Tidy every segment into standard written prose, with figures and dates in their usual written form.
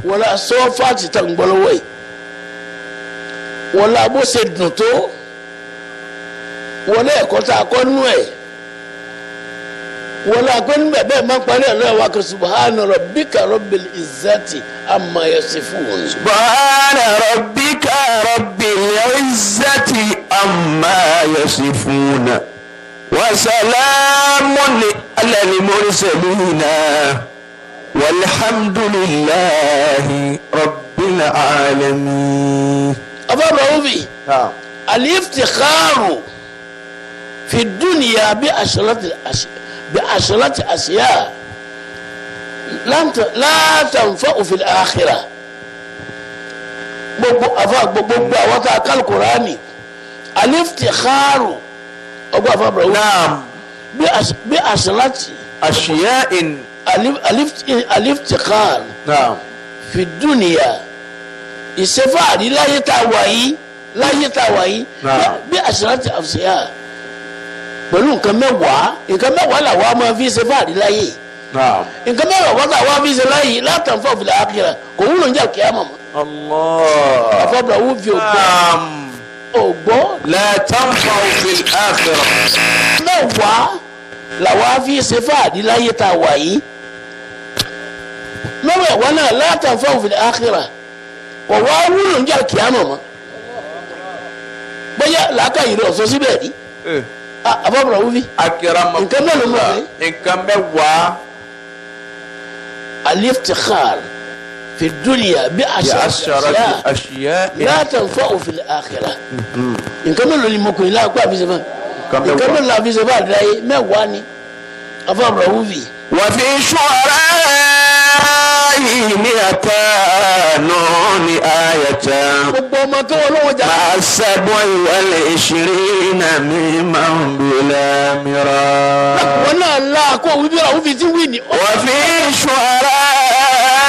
wala sọ́fàtì tá ń gbọ́ lọ́wọ́ yìí wala bó ṣe dùn tó wala ẹ̀kọ́ tá a kọ́ nú ẹ̀ wala akọ́ni bẹ́ẹ̀ máa ń parí ẹ̀ lọ́wọ́ wa kò subhana rabbika rabbil izzati amma yasifun. subhana rabbika rabbil izzati amma yasifun wa salamun alal mursalin walhamdulillahi rabbil alamin. أبا في الافتخار في الدنيا بعشرة أشياء لا تنفع في الآخرة. وتاك القرآن الافتخار نعم بعشرة أشياء الافتخار نعم في الدنيا ìṣẹ́fàárí láyé tá a wà yìí bí àṣírátì àfṣeyà pẹ̀lú nǹkan mẹ́wàá làwa máa fi ṣẹ́fàárí láyé nǹkan mẹ́wàá làwa fi ṣe láyé látàǹfà òfìlà àkìrà kò wúlò ń jà kíámà mọ́. àfọ̀bùrà wù fi ògbọ́. látàǹfà òfìlà àkìrà. mẹ́wàá làwa fi ṣẹ́fàárí láyé tá a wà yìí mẹ́wàá náà látàǹfà òfìlà àkìrà wọ́n wá wúlò ń jà kíámà mọ́ bóyá làákà yìí lọ sọ síbẹ̀ rí àbábọ̀rọ̀ wúfi nǹkan mẹ́lòó mọ̀ ẹ́ nǹkan mẹ́wàá al-iftikhar fi dunya bí àṣàrà la tanfa'u fil akhirah nǹkan mẹ́lòó ni mo kò ní láàkó àfisẹ́fà nǹkan mẹ́lòó àfisẹ́fà àdìráyé mẹ́wàá ni àbábọ̀rọ̀ wúfi. wà fi ṣọ́ra مئتان آية السبع والعشرين ممن بلا مراء وفي الشعراء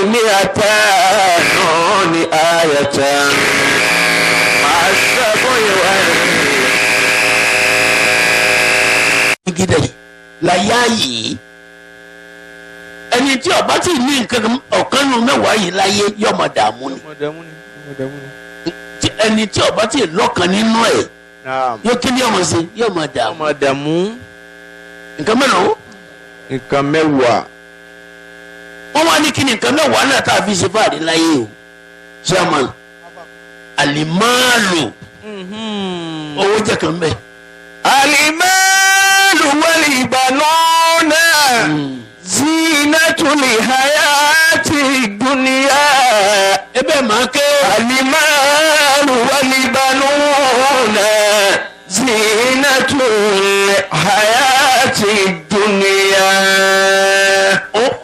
200 آية مع السبع والعشرين ẹni tí ọba tí ní nǹkan ọ̀kan nínú mẹ́wàá yìí láyé yóò máa dààmú ni ẹni tí ọba tí lọ́kàn nínú ẹ̀ yóò kí ni ọmọ sí yóò máa dààmú nǹkan mélòó. nǹkan mẹ́wàá. wọ́n wá ní kí ni nǹkan mẹ́wàá náà tá a fi ṣe fáàrí láyé o ṣáàmán alimáàlù owó jẹ́ kan bẹ́ẹ̀. alimáàlù wal banuna. zinatul hayati dunya. ebe máa ké. alimalu walibanuna zinatul hayati dunya.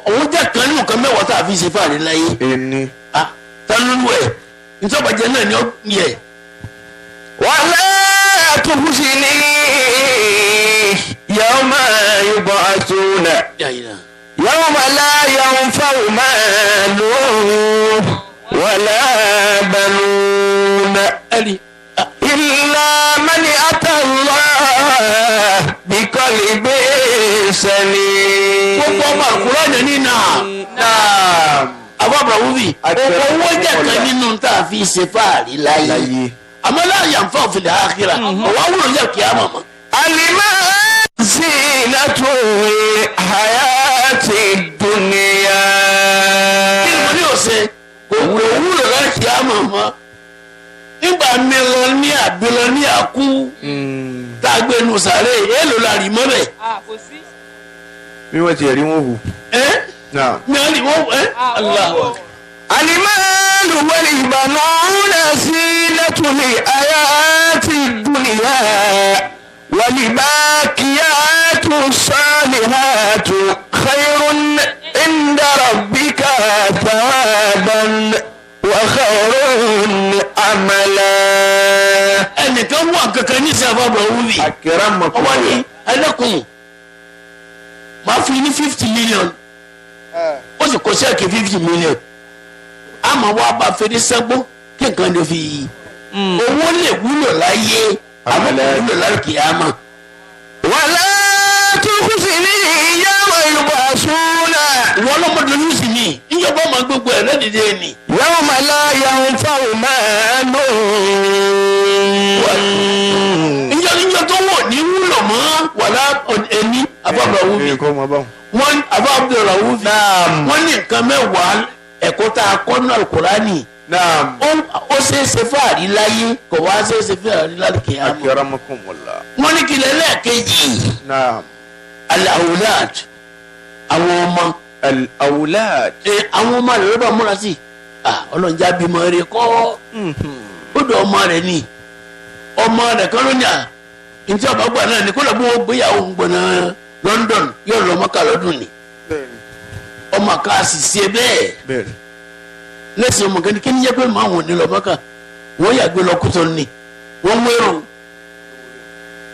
òun jẹ́ kan nínú kan mẹ́wàá tá a fi ṣe fáàrí láyé. ẹni. tánúlù ẹ̀ ìtọ́bàjẹ́ náà ni ó yẹ. wala tuhzini yawma yub'athuna. يوم لا ينفع مال ولا بنون إلا من أتى الله بقلب سليم. gbogbo ọmọ àkùrọ̀ yẹn ní náà. àbábọ̀ wúbi owó jẹ́ kan nínú tá a fi ṣe fáàrí láyé àmọ́ láàyè àǹfà òfìlẹ̀ àkìrà ọ̀wá wúlò jẹ́ kí á mọ̀ mọ́. àlìmọ́ zinatul hayati dunya. kí ni mo ní ọ̀sẹ̀ òwúrò láti á mọ̀ mọ́ nígbà mílíọ̀nìà kú tá a gbé nu sàré èèlò la rí mọ́ bẹ́ẹ̀. bí wọ́n ti rí wọn hù. mi à ní wọ́n aláwọ̀. alimalu wal banuna zinatul hayati dunya wal baqiyatu salihatu khayrun inda rabbika thawaban wa khayrun amala. ẹnìkan wà kankan ní sábà bọ̀ wúlì. akramakum. ọwọ́ ni ẹlẹ́kùn máa fi ní 50 million ó sì kó sẹ́ẹ̀kì 50 million àmọ́ wàá bá fèrè sẹ́gbó kí nǹkan lè fi yí owó lè wúlò láyé àmọ́ lè wúlò láyé kìámà. wala tukhzini yawma yub'athuna. ìwọ ọlọ́mọdé ló sì ní níjọba ọmọ gbogbo ẹ̀ lẹ́dìdé ni. yawma la yanfa'u malun. níjọ́ tó wọ̀ ní wúlò mọ́ wàlá ẹni àbábọ̀ wúbi wọ́n àbábọ̀ wúbi wọ́n ní nǹkan mẹ́wàá ẹ̀kọ́ tá a kọ́ ní Al-Qur'ani ó ṣeéṣe fáàrí láyé kò wá ṣeéṣe fáàrí láyé kìámà. wọ́n ní kílẹ̀ lẹ́ẹ̀kejì al-awlad àwọn ọmọ. al-awlad. àwọn ọmọ rẹ̀ lọ́dọ̀ múra sí ọlọ́njà bímọ rẹ̀ kọ́ ó dọ̀ ọmọ rẹ̀ ni ọmọ rẹ̀ kan ló ní ntí ọba gbà náà ni kó lọ bí wọ́n gbéyàwó ń gbọ̀nà London yóò lọ Mọ́kà lọ́dún ni ọmọ ká sì ṣe bẹ́ẹ̀ lẹ́sìn ọmọ kan ní kí ni jẹ́ pé màá wọ̀n ní lọ Mọ́kà wọ́n yàgbé lọ Kútọ́ ni wọ́n wérò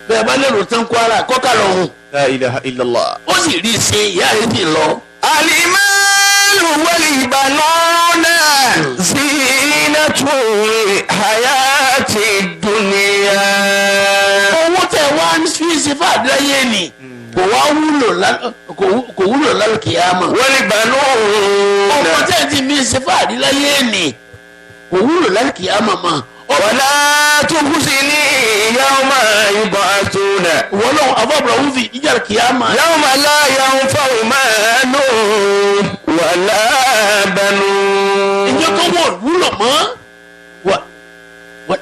bẹ́ẹ̀ bá lérò tán Kwara kọ́kà lọ́hùn. La ilaha illallah. ó sì rí i ṣe ìyá rẹ̀ ti lọ. Al-malu wal-banuna zinatul hayati dunya. owó tẹ̀ wá fi ṣe fàdáyé ni kò wá wúlò lálùkìyámà. Wal-banuna. ọmọ tẹ̀ ti fi ṣe fàdáyé ni kò wúlò lálùkìyámà mọ́. wala tukhzini yawma yub'athuna. wọ́n lọ́wọ́ àbọ̀bọ̀lọ̀ wúfi ìjà kìyámà. yawma la yanfa'u malun wala banun. ìjọ tó wọ̀ wúlò mọ́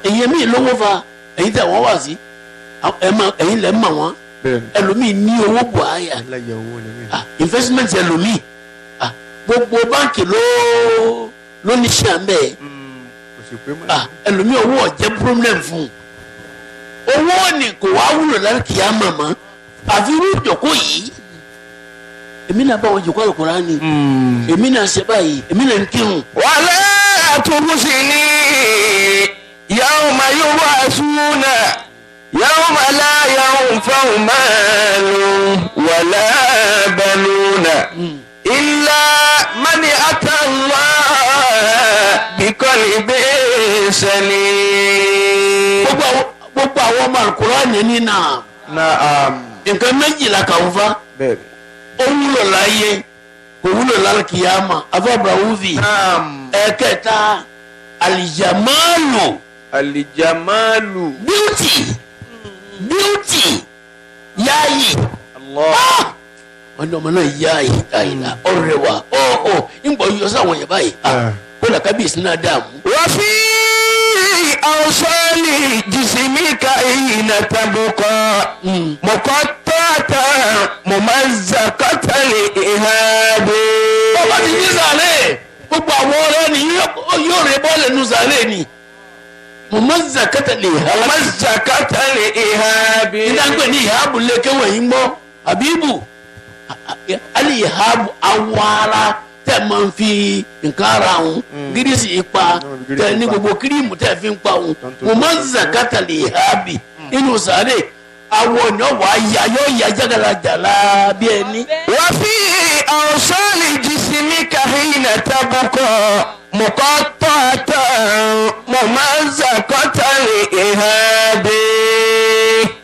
èyí mi lówó fa èyí tẹ̀ wọ́n wá sí ẹ̀yin lẹ́ mọ̀ wọ́n ẹlòmíì ní owó buhaya investment ẹlòmíì gbogbo báńkì ló ní sàmbẹ́ ẹlòmíì owó ọ̀jẹ̀ problem fún owó ni kò wá wúlò lálùkìyà màmá àfi irú ìjòkó yìí èmi náà bá wọn jòkó Al-Qur'ani èmi náà ṣe báyìí èmi náà ń kírun. wala tukhzini yawma yub'athuna yawma la yanfa'u malun wala banuna illa man ata Allah biqalbin salim. gbogbo àwọn ọmọ Al-Qur'ani ní náà nǹkan méjìlá kàwọn fa ó wúlò láyé kò wúlò lálùkìyámà afẹ́bàá wúvi ẹ̀kẹta alijamalu beauty yaayi ọ̀nà ọmọ náà yaayi àyìnlá ọ̀rẹ́wà ńgbọ̀ yọ sáwọn yẹn báyìí kó lè kábíyèsí náà dààmú. wọ́n fi awsali jisimika ina tabuka muqattata mumazzaqata li ihadi. bọ́lá ti ní sàlẹ̀ gbogbo àwọn ọ̀rẹ́ ni yóò rẹ bọ́ọ̀lù nù sàlẹ̀ ni mumazzaqata li ihadi. mumazzaqata li ihadi. ìdágbé ní ìhábù lẹ́kẹ̀wé yín gbọ́ àbíbù alì ìhábù awọ ara tẹ máa ń fi nǹkan ara òun gírísì ipa tẹ ní gbogbo kírímù tẹ fi ń pa òun mumazzaqata li ihadi inú sàlẹ̀ awọ ni ọwọ ayé yóò ya jágàlajàlá bí ẹni. wọ́n fi awsali jisimika hina tabuka muqattata mumazzaqata li ihadi.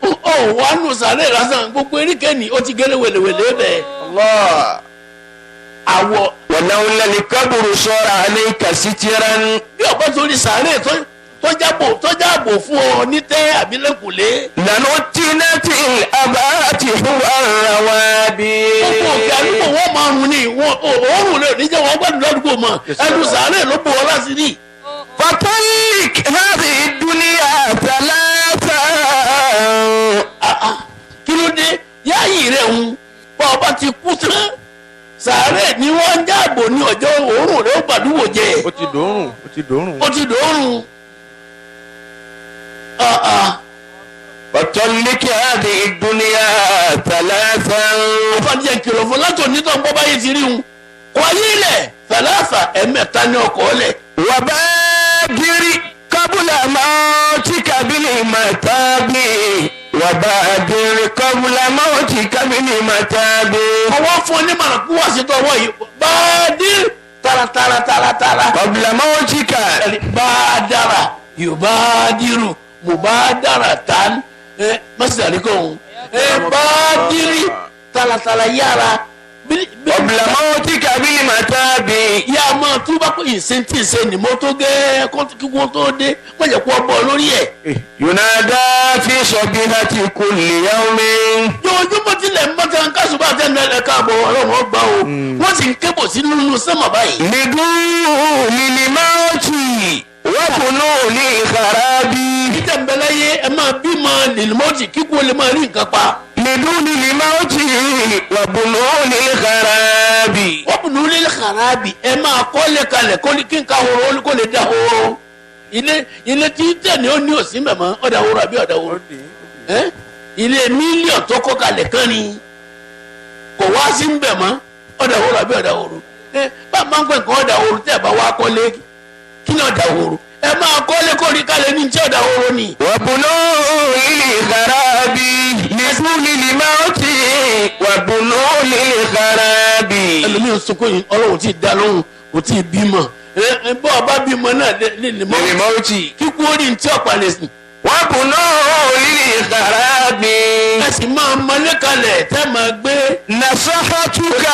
ó wà nù sàlẹ̀ lásán gbogbo eríkẹ́ni ó ti gẹ́lẹ́ wẹ̀lẹ̀wẹ̀lẹ̀ bẹ́ẹ̀. awọ. walaula likaburu sara alayka sitiran. bí ọ̀pọ̀ torí sàlẹ̀ tọ́jábò fún ọ ní tẹ́ àbílẹ̀kùlé. lànà tìǹtì àbáàtì huwa rawabi. gbogbo òkè àdúgbò wọn máa rún ní òórùn rẹ níjẹ́ wọn gbádùn ládùúgbò mọ́ ẹnu sàárẹ̀ ló bò ọ láti rí. fatalik hadi dunya thalatha. kí ló dé yáàyè rẹ̀ ń bá ọba ti kú tán sàárẹ̀ ni wọ́n ń jáàbò ní ọjọ́ òórùn rẹ̀ ó gbàdúgbò jẹ. ó ti dòórùn. fatalik hadi dunya thalatha. àfàdíyẹ kìlọ̀ fún látò nítọ̀ ń bọ́ báyìí ti rí un kọ́ ayé lẹ̀ thalatha ẹ̀mẹ́ta ní ọkọ̀ lẹ̀. wabadiri kabula mautika bil matabi. wabadiri kabula mautika bil matabi. ọwọ́ fún onímọ̀ràn kú wá sí tọwọ́ yìí bàdìr taratara. kabula mautika. bàdàrà yubadiru mubadaratan masari kan bàdìrì taratara yára. kabula mautika بالمتاب yá a máa túbá pé ìsèntì ìsè ni mo tó gẹ́ kí wọ́n tó dé wọ́n jẹ́ kó bọ̀ lórí ẹ̀. ينادى في صبيحة كل يوم yòòjúmọ́ tilẹ̀ ń bá tẹ̀ ń kásùbà tẹ̀ ń lẹ̀ káàbọ̀ ọlọ́run ọgbà o wọ́n sì ń kébò sí nínú sẹ́mà báyìí. لدون الموت وفنون الخراب títẹ̀ ń bẹ láyé ẹ máa bímọ lèlmọ́tì kíkú lè máa rí nǹkan pa. لدون الموت وفنون الخراب wọ́n bùnú lé kàràbì ẹ máa kọ́lé kalẹ̀ kí n ka horo kó lè da horo. ilé tí tẹ̀ ní ó ní òsì mẹ́mọ́ ọ̀dà horo àbí ọ̀dà horo. ilé mílíọ̀nù tó kọ́ kalẹ̀ kan ni kò wá sí ń bẹ̀ mọ́ ọ̀dà horo àbí ọ̀dà horo. bá a máa ń pè nǹkan ọ̀dà horo tẹ́ ẹ bá wá kọ́lé kí ni ọ̀dà horo ẹ máa kọ́lé kó rí kalẹ̀ ní tí ọ̀dà horo ni. وفنون الخراب لدون الموت وفنون الخراب ẹlòmíràn sunkún yìí ọlọ́run ti dá lóhùn kò tí ì bímọ bọ́ ọba bímọ náà lè mọ́ للموت kíkú orí ní tí ọ̀pá lè sìn. وفنون الخراب ẹ sì máa mọlé kalẹ̀ tẹ́ máa gbé. نصحتك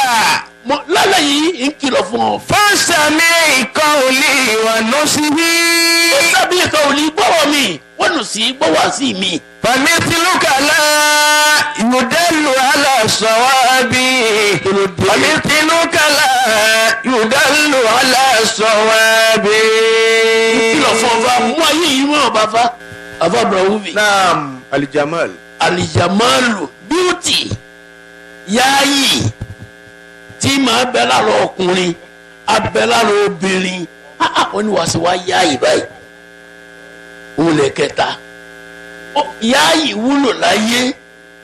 lálẹ́ yìí ń kìlọ̀ fún ọ. فاستمع قولي ونصحي sábì kan ò ní gbọ́wọ́ mi wọ́n nù sí gbọ́wọ́ sí mi. فمثلك لا يدل على الصواب فمثلك لا يدل على الصواب kìlọ̀ fún ọba mú ayé yìí mọ́ ọba fa afa abrahuvi. نعم الجمال alijamalu beauty yaayi tí màá bẹ lára ọkùnrin abẹ lára obìnrin ó ní wàá sí wá yaayi báyìí òun lè kẹta yaayi wúlò láyé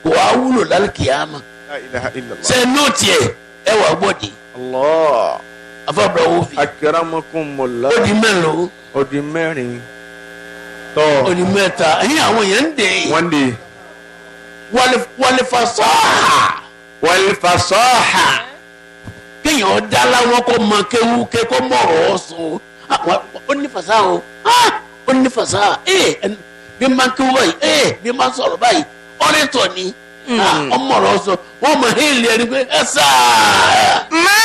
kò wá wúlò lálùkìyàmà لا إله إلا الله ṣe nóòtì ẹ wà gbọ́dì الله afa abrahuvi أكرمكم الله ó di mélòó ó di mẹ́rin ó di mẹ́ta ẹ̀yin àwọn yẹn ń dè one day wàlẹ̀ fasaha والفصاحة kéèyàn dá láwọn kó mọ kéwú ké kó mọ̀rọ̀ sùn ó ní fasaha o ó ní fasaha bí n bá kéwú báyìí bí n bá sọ̀rọ̀ báyìí ọ̀rẹ́tọ̀ ni ọmọọ̀rọ̀ sọ wọ́n mọ̀ hẹ́ẹ̀lì ẹni pé ẹ sáà. ما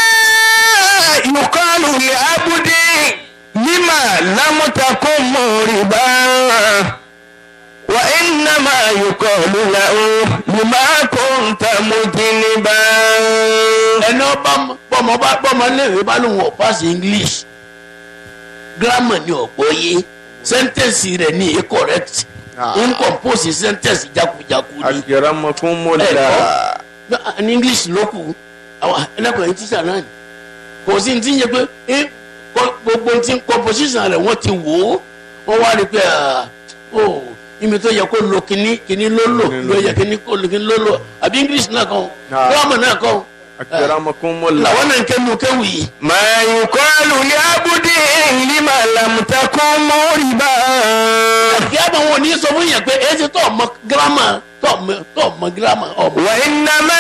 يقال لعبد لما لم تكن مغربا وإنما يقال له لما كنت مذنبا ẹni ọba bọ́mọ léèrè bá lóun ọ̀ pass English grammar ni ọ̀pọ̀ yé sentence rẹ̀ ni e correct n compose sentence jakujaku ni أكرمكم الله ní English ló kù àwọn ẹlẹ́kọ̀ọ́ yẹn tíṣà náà ni kò sí ní ti ń yẹ pé gbogbo ti composition rẹ̀ wọ́n ti wò ó wọ́n wá rí pé ibi tó yẹ kó lo kíní ló lò ló yẹ kíní kó lo kíní ló lò àbí English náà kàn grammar náà kàn أكرمكم الله làwọn náà ń kẹ́nu kéwì yìí. ما يقال لعبد لما لم تكن مغربا kí á bá wọn ní sọ fún yẹn pé èyí ti tó ọmọ grammar tó ọmọ grammar ọmọ. وإنما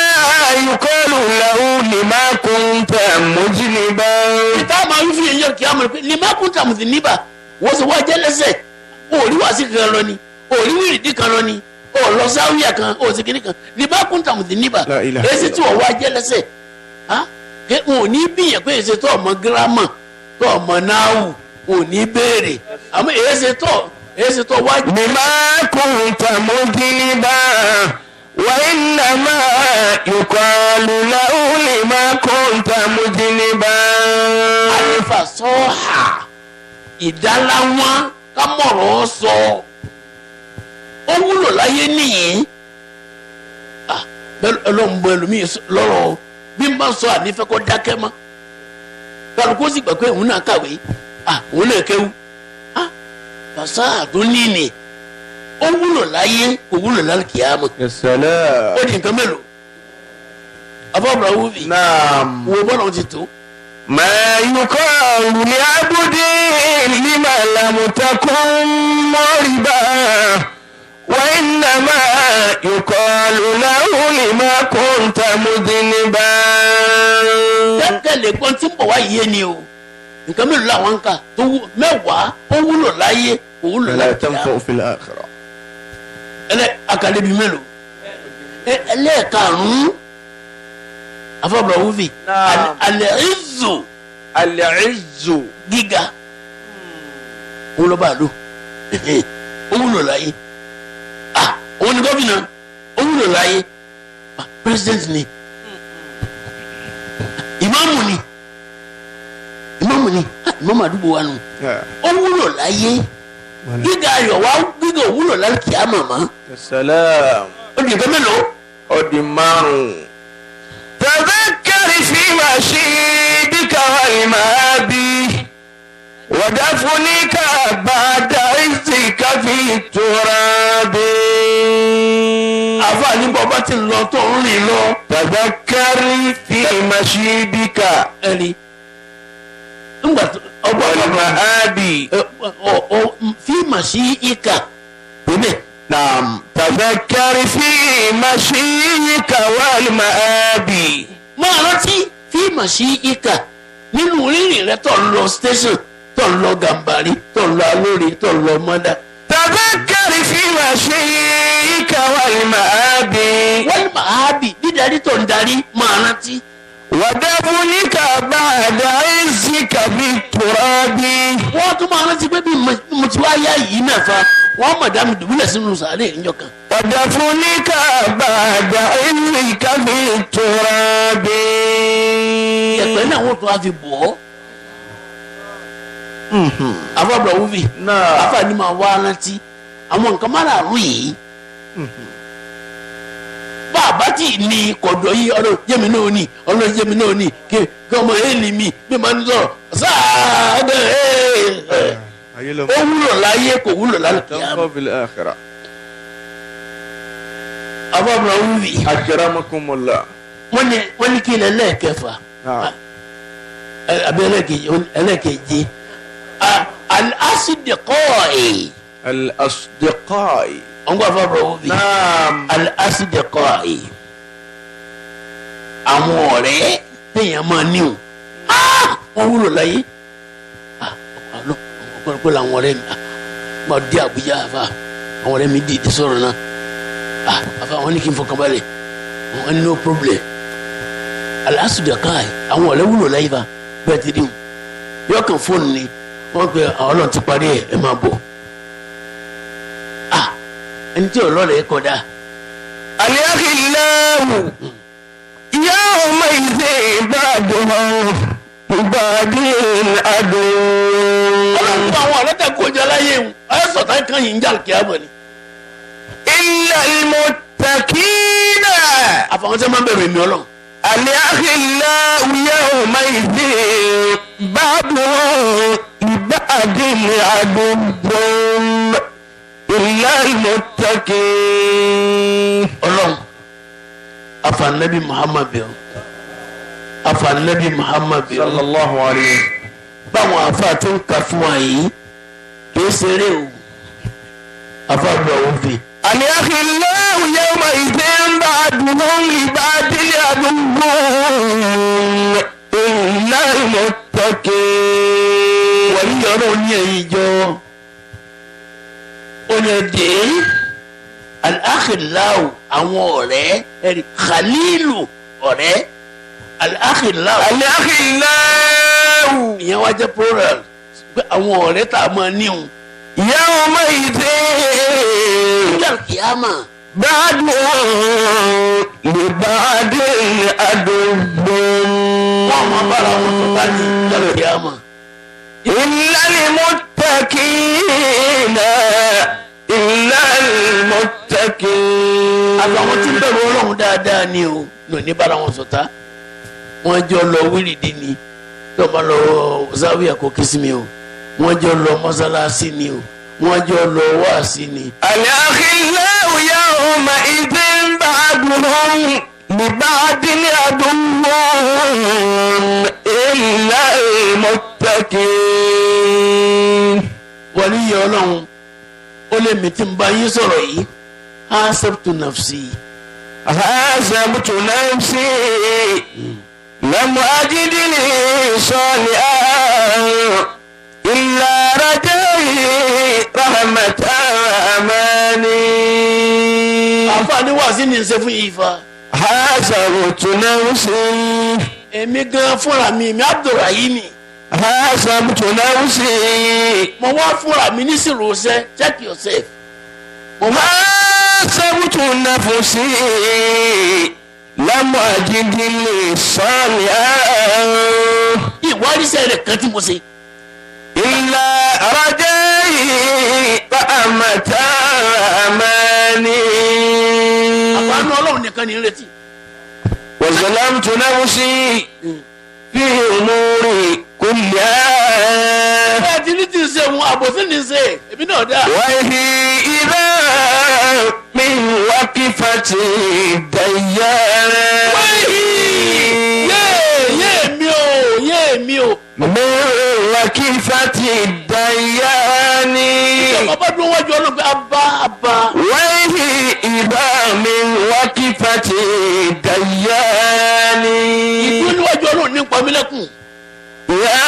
يقال له لما كنت مذنبا ìta máa ń fi èyàn kí á mọ̀ pé lima kún tàmùtì níbà wọ́n sì wá jẹ́ lẹ́sẹ̀ òòrí wá sí kan lọ ni òòrí wíìrìdì kan lọ ni òòlọ sáwíà kan òsì kìnnì kan lima kún tàmùtì níbà La ilaha èsì tí wọ́n wá jẹ́ lẹ́sẹ̀ kí wọn ò ní bíyàn pé èsì tó ọmọ grammar tó ọmọ náàwù wọn ò ní béèrè àmọ́ èsì tó wá jẹ́. لما كنت مذنبا وإنما يقال له لما كنت مذنبا alifa sọ́ọ̀hà ìdáláwọn kámọ̀rọ̀ sọ ó wúlò láyé nìyí ọlọ́mùbọ̀ ẹlòmíì lọ́rọ̀ bí n bá sọ ànífẹ́ kọ́ dákẹ́ mọ́ kálukú sì gbà pé òun náà kàwé òun náà kéwú fasáà tó níní ó wúlò láyé kò wúlò lálùkìyámọ̀ يا سلام ó di nǹkan mélòó afọ́bùrà wúvi نعم wo bọ́lá ti tó. ما يقال لعبد لما لم تكن مغربا وإنما يقال له لما كنت مذنبا tẹ́lẹ̀ gbọ́n tí ń bọ̀ wá yé ni o nǹkan mélòó làwọn ń kà tó mẹ́wàá ó wúlò láyé kò wúlò لا láyé تنفع في الآخرة akadébi mélòó ẹlẹ́ẹ̀karùn-ún afọ́bùrọ̀ wúfì Naam. al-izzu al-izzu. gíga òun ló bá lò òun lò láyé òun ni gómìnà òun lò láyé president ni ìmáàmù ni ìmáàmù àdúgbò wa nù òun lò láyé gíga ayọ̀ wa gíga òun lò láyé kìá màmá salam. ó di nǹkan mélòó. ó di márùn. تذكر في مشيبك والمآبي ودفنك بعد عزك في التراب. àfààní bọ́bá ti lọ tó ń rìn lọ. تذكر في مشيبك ẹni ńgbà والمآبي. fi mashika bẹ́ẹ̀. نعم. تذكر في مشيك والمآبي. máa rántí fi mashika nínú rírìn rẹ tó ń lọ station tó ń lọ Gàmbàrí tó ń lọ Alóore tó ń lọ Mọ́dá. تذكر في مشيك والمآبي. wọ́n máa bì dídarí tó ń darí máa rántí. ودفنك بعد عزك بالتراب. wọ́n tún máa rántí pé bí mo ti wá yá yìí náà fa wọ́n mọ̀ dá mi dùbúlẹ̀ sínú sàárè níjọ́ kan. ودفنك بعد عزك بالتراب. ẹ̀pẹ́ náà wọ́n tún á fi bọ̀ ọ́. afọ́bùrọ̀ wúfì Náà. àfààní máa wá rántí àwọn nǹkan márààrún yìí. bàbá tí ní kọ̀dọ̀ yìí ọlọ́run jẹ́mi náà ní ọlọ́run jẹ́mi náà ní kí ọmọ èèlì mi bí màá ní sọ̀rọ̀ sáàdẹ̀ ó wúlò láyé kò wúlò lálùkìyà. تنقى في الآخرة. afọ́bùrọ̀ wúfì أكرمكم الله. wọ́n ní kí ilẹ̀ lẹ́ẹ̀kẹfà نعم. àbí ẹlẹ́ẹ̀keje al-asdiqai الأصدقاء. ọ̀ngbà afọ́bùrọ̀ wúfì. نعم. al-asdiqai àwọn ọ̀rẹ́ téèyàn máa níwò wọ́n wúlò láyé ọ̀pọ̀lọpọ̀ làwọn ọ̀rẹ́ mi máa dé Àbújá àfa àwọn ọ̀rẹ́ mi dìde sọ̀rọ̀ náà àfa wọn ní kí n fọkàn balẹ̀ wọn ní no problem al-asdiqai àwọn ọ̀rẹ́ wúlò láyé fa bẹ́ẹ̀ ti rí wọn yọ kàn fóònù ni wọ́n pe àwọn Ọlọ́run ti parí ẹ̀ máa bọ̀ ẹni tí ọlọ́rẹ̀ kọ̀ dáa. الأخلاء يومئذ بعدهم ببعد عدو. ọlọ́run fún àwọn ọ̀rẹ́tẹ̀ kọjá láyé wọn ayé sọ̀tà kan yìí ń jà kí á mọ̀ ni. إلا المتقين. àfọwọ́n sẹ́ máa ń bẹ̀rù èmi ọlọ́run. الأخلاء يومئذ بعدهم ببعد عدو إلا المتقين. ọlọ́run afanabi Muhammad bẹ̀rù afanabi Muhammad bẹ̀rù. صلى الله عليه. báwọn afa tó ń ka fún wa yìí kìí ṣeré o afa bọ̀ ọ́ fi. الأخلاء يومئذ بعدهم لبعد عدو إلا المتقين. wọ́n yí ọ̀rọ̀ ní ẹ̀yìn jọ ọ̀nàdé al-akhilau àwọn ọ̀rẹ́ ẹ̀rí khalilu ọ̀rẹ́ al-akhilau. الأخلاء ìyẹn wá jẹ́ plural pé àwọn ọ̀rẹ́ tá a máa níhun. يومئذ ìjà kìámà بعدهم لبعد عدو wọ́n máa bára wọn sọ̀tà ní ìjà kìámà. إلا المتقين. إلا المتقين. àtàwọn tí ń bẹ̀rù ọlọ́run dáadáa ni o lò ní bára wọn sọ̀tà wọ́n jọ lọ wíìrìdì ni tí wọ́n bá lọ záwíà kò kí sí mi o wọ́n jọ lọ mọ́sálásí ni o wọ́n jọ lọ wáàsí ni. الأخلاء يومئذ بعدهم لبعد عدو إلا المتقين. wọ́n ní yẹ ọlọ́run ó lè mi tí ń bá yín sọ̀rọ̀ yìí hasabtu nafsi. حاسبت نفسي لم أجدني صالحا إلا رجائي رحمة أماني. àǹfààní wà sí ní ṣe fún yìí fa. حاسبت نفسي èmi gan fúnra mi èmi Abdulrahim حاسبت نفسي mo wá fúnra mi nísìrò ṣe check yourself. حاسبت نفسي لم أجد لي صالحا ìwádìí rẹ̀ kan tí mo ṣe. إلا رجائي رحمة أماني àbánú Ọlọ́run nìkan ní retí. وظلمت نفسي في أموري كلها ẹ ti ní ti ṣe òun àbòsí ní ṣe èmi náà dá. وهي إذا من وقفة الديان yé mi o. من وقفة الديان bàbá dún wájú Ọlọ́run abba. وهي إذا من وقفة الديان ìdúró níwájú Ọlọ́run ní pamílẹ́kùn. يا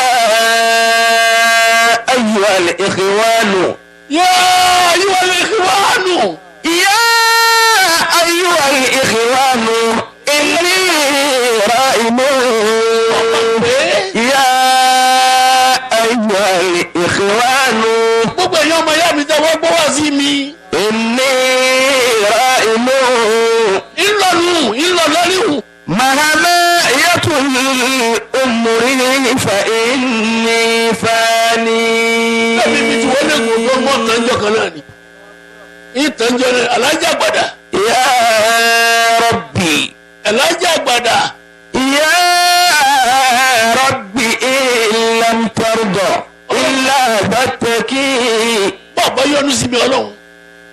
أيها الإخوان yá ayúwa lè kí wàá nù. يا أيها الإخوان إني رائم يا أيها الإخوان gbogbo èèyàn ọmọ ìyá mi tẹ wọ́n gbọ́ wá sí mi. إني رائم ńlọlọ́rìhùn. مهما يطل أمري فإني فاني ẹbí mi tí wọ́n lè kó tó mọ́ tànjọ́ kan náà ni. ìtànjọ́ rẹ̀ alájà gbàdà. يا ربي alájà gbàdà. يا ربي إن لم ترضى إلا بتكي bàbá yọ́nú sí mi Ọlọ́run.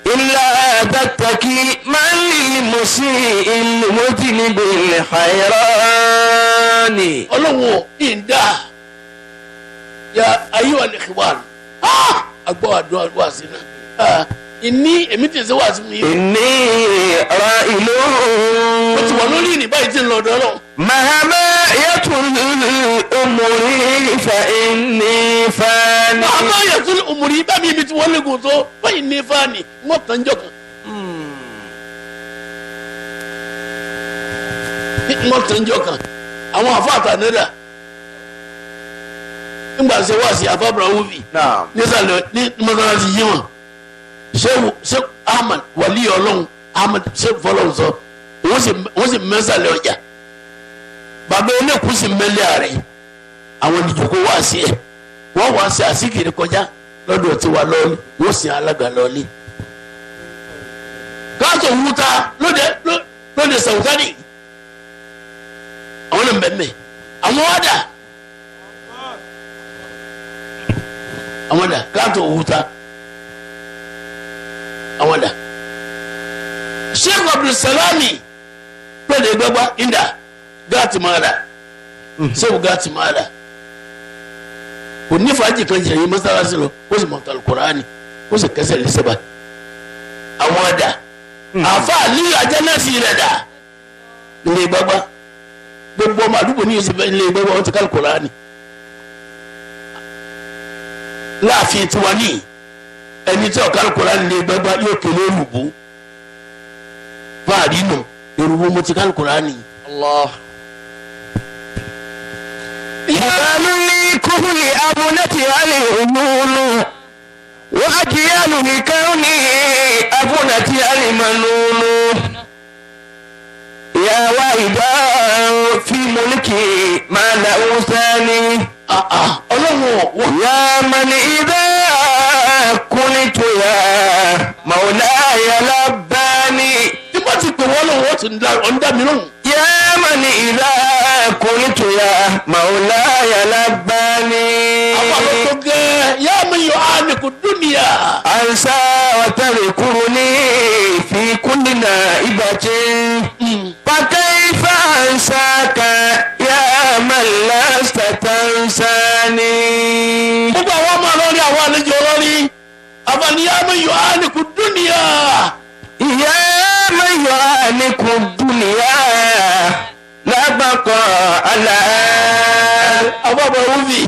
إلا بتكي من للمسيء المذنب الحيران Ọlọ́run ìdá ya ayé wa lè kíwà nù. agbọ́ àdúrà wá sí náà. ìní èmi tẹ̀sẹ̀ wá sí mi. إني رائل mo ti wà lórí ìní báyìí tí ń lọ ọ̀dọ̀ Ọlọ́run. مهما يطل أمري فإني فاني àmọ́ yẹtún òmùrí bá mi ibi tí wọ́n lè gùn tó báyìí ní fáàní wọ́n tànjọ́ kan. wọ́n tànjọ́ kan àwọn àfọ àtànẹ́dà nígbà tí wọ́n sì àfọ́bùrà wúbi نعم nísàlẹ̀ ní mọ́sálásí yìí wọn ṣé Ahmad wàlí Ọlọ́run Ahmad ṣé fọlọ́run sọ wọ́n sì mẹ́sàlẹ̀ ọjà bàbá ẹlẹ́kùn sì mẹ́lẹ́ ààrẹ àwọn ìdìjọ́kọ̀ wá sí ẹ̀ wọ́n wá sí àsìkiri kọjá lọ́dọ̀ tí wà lọ́ọ́lì wọ́n sì alága lọ́ọ́lì. káàtó wúta lóde sàwùtánì àwọn náà mẹ́mẹ́ àwọn wádà àwọn dà káàtó wúta àwọn dà. Sheikh Abdulsalami lóde gbẹgbà ìdá gáàtì máa dà sẹ́wọ̀n gáàtì máa dà. kò ní fàájì kan jẹ yìí mọ́sálásí lọ ó sì mọ̀tò alukurani ó sì kẹsẹ̀ lé sẹ́bà àwọn ọ̀dà àfa àlíyù ajánásì rẹ̀ dà ilé gbagba gbogbo ọmọ àdúgbò ní ìsìnkú ilé gbagba ó ti ká alukurani láàfin tiwa ní ẹni tí ọ̀ká alukurani ilé gbagba yóò kéde olùbó fáàrí nù yorùbá mo ti ká alukurani. الله يقال لي كل أبنتي الهمول وأجيال لكوني أبنتي المنون يا واحدا في ملكي ما له ثاني ọlọ́run يا من إذا قلت يا مولاي لباني tí wọ́n ti pè wọ́n lọ́wọ́ ó ti ń dá mi lóhùn. يا من إذا قلت يا مولاي لباني àwọn tó gẹ́ yá mi yọ àníkù dúnìyà. أنسى وتذكرني في كل نائبة فكيف أنساك يا من لست تنساني gbogbo àwọn ọmọ lórí àwọn àlejò lórí àbàní yá mi yọ àníkù dúnìyà. يا من يعانق الدنيا لا بقاء لها àbábọ̀ wúbi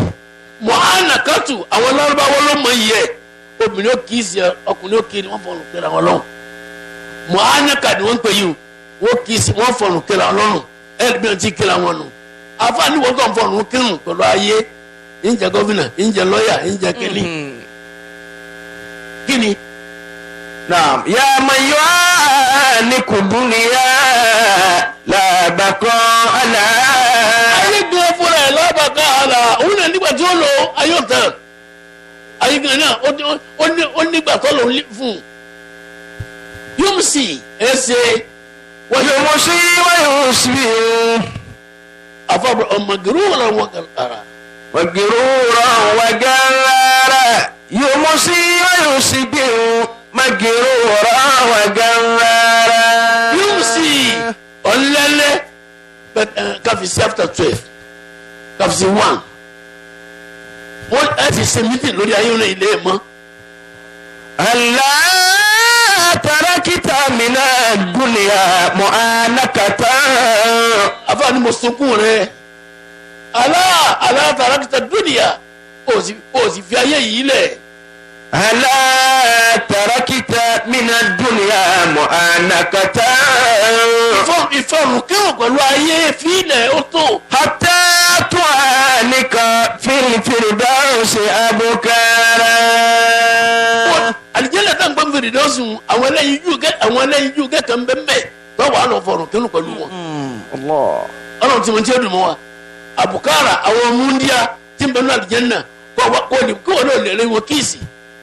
mọ̀hánà kàtù àwọn lárúbáwọ́ ló mọ iye obìnrin ó kì í sí ọkùnrin ó kì í ni wọ́n fọwọ́n pẹ̀lú àwọn lọ́wọ́ mọ̀hánà kà ni wọ́n ń pè yìí wọ́n kì í sí wọ́n fọ̀nù kíra ọlọ́run ẹ̀ẹ́dì bí wọ́n ti kíra wọn nù àfààní wọ́n tó ń fọ̀nù kírun pẹ̀lú ayé ń jẹ gọ́fìnà ń jẹ lọ́ọ̀yà ń jẹ kínní kíni. نعم يا من يعانق الدنيا لا بقاء لها. ayé gbé fúnra ẹ̀ lábàkà àlà òun náà nígbà tí ó lò ayé ọ̀tàn ayé gan náà ó nígbà tó lò fún un yóò mú sí ẹsẹ̀ يمسي ويصبح àfọwọ́ ọmọ gẹ̀rú wọn wọn kàrà. مجرورا وجرارا يمسي ويصبح مجرورا وجرارا. yóò sí ọ̀lẹ́lẹ́ káfíìsì after 12 káfíìsì 1 wọ́n ẹ ti ṣe mítìn lórí ayé wọn ilé ẹ̀ mọ́. ألا تركت من الدنيا معانكة. àfààní mo sunkún rẹ alá tarakta dúnìyà ó sì fi ayé yìí lẹ̀. ألا تركت من الدنيا معانكة. ìfọ̀rùn kírun pẹ̀lú ayé fílẹ̀ ó tó. حتى تعانك في الفردوس أبكارا. àlìjẹ́lẹ̀ tá n gbọ́n fèrè dọ́sùn àwọn ẹlẹ́yin jù kẹ́kẹ́ ń bẹ́ẹ̀ bẹ́ẹ̀ báwo á lọ fọ̀rùn kírun pẹ̀lú wọn. ọlọ́run tí mo ti dùn mọ́ wa àbùkárà àwọn múndíá tí ń bẹ ní àlìjẹ́nà kó wọn náà lè rí wọn kíìsì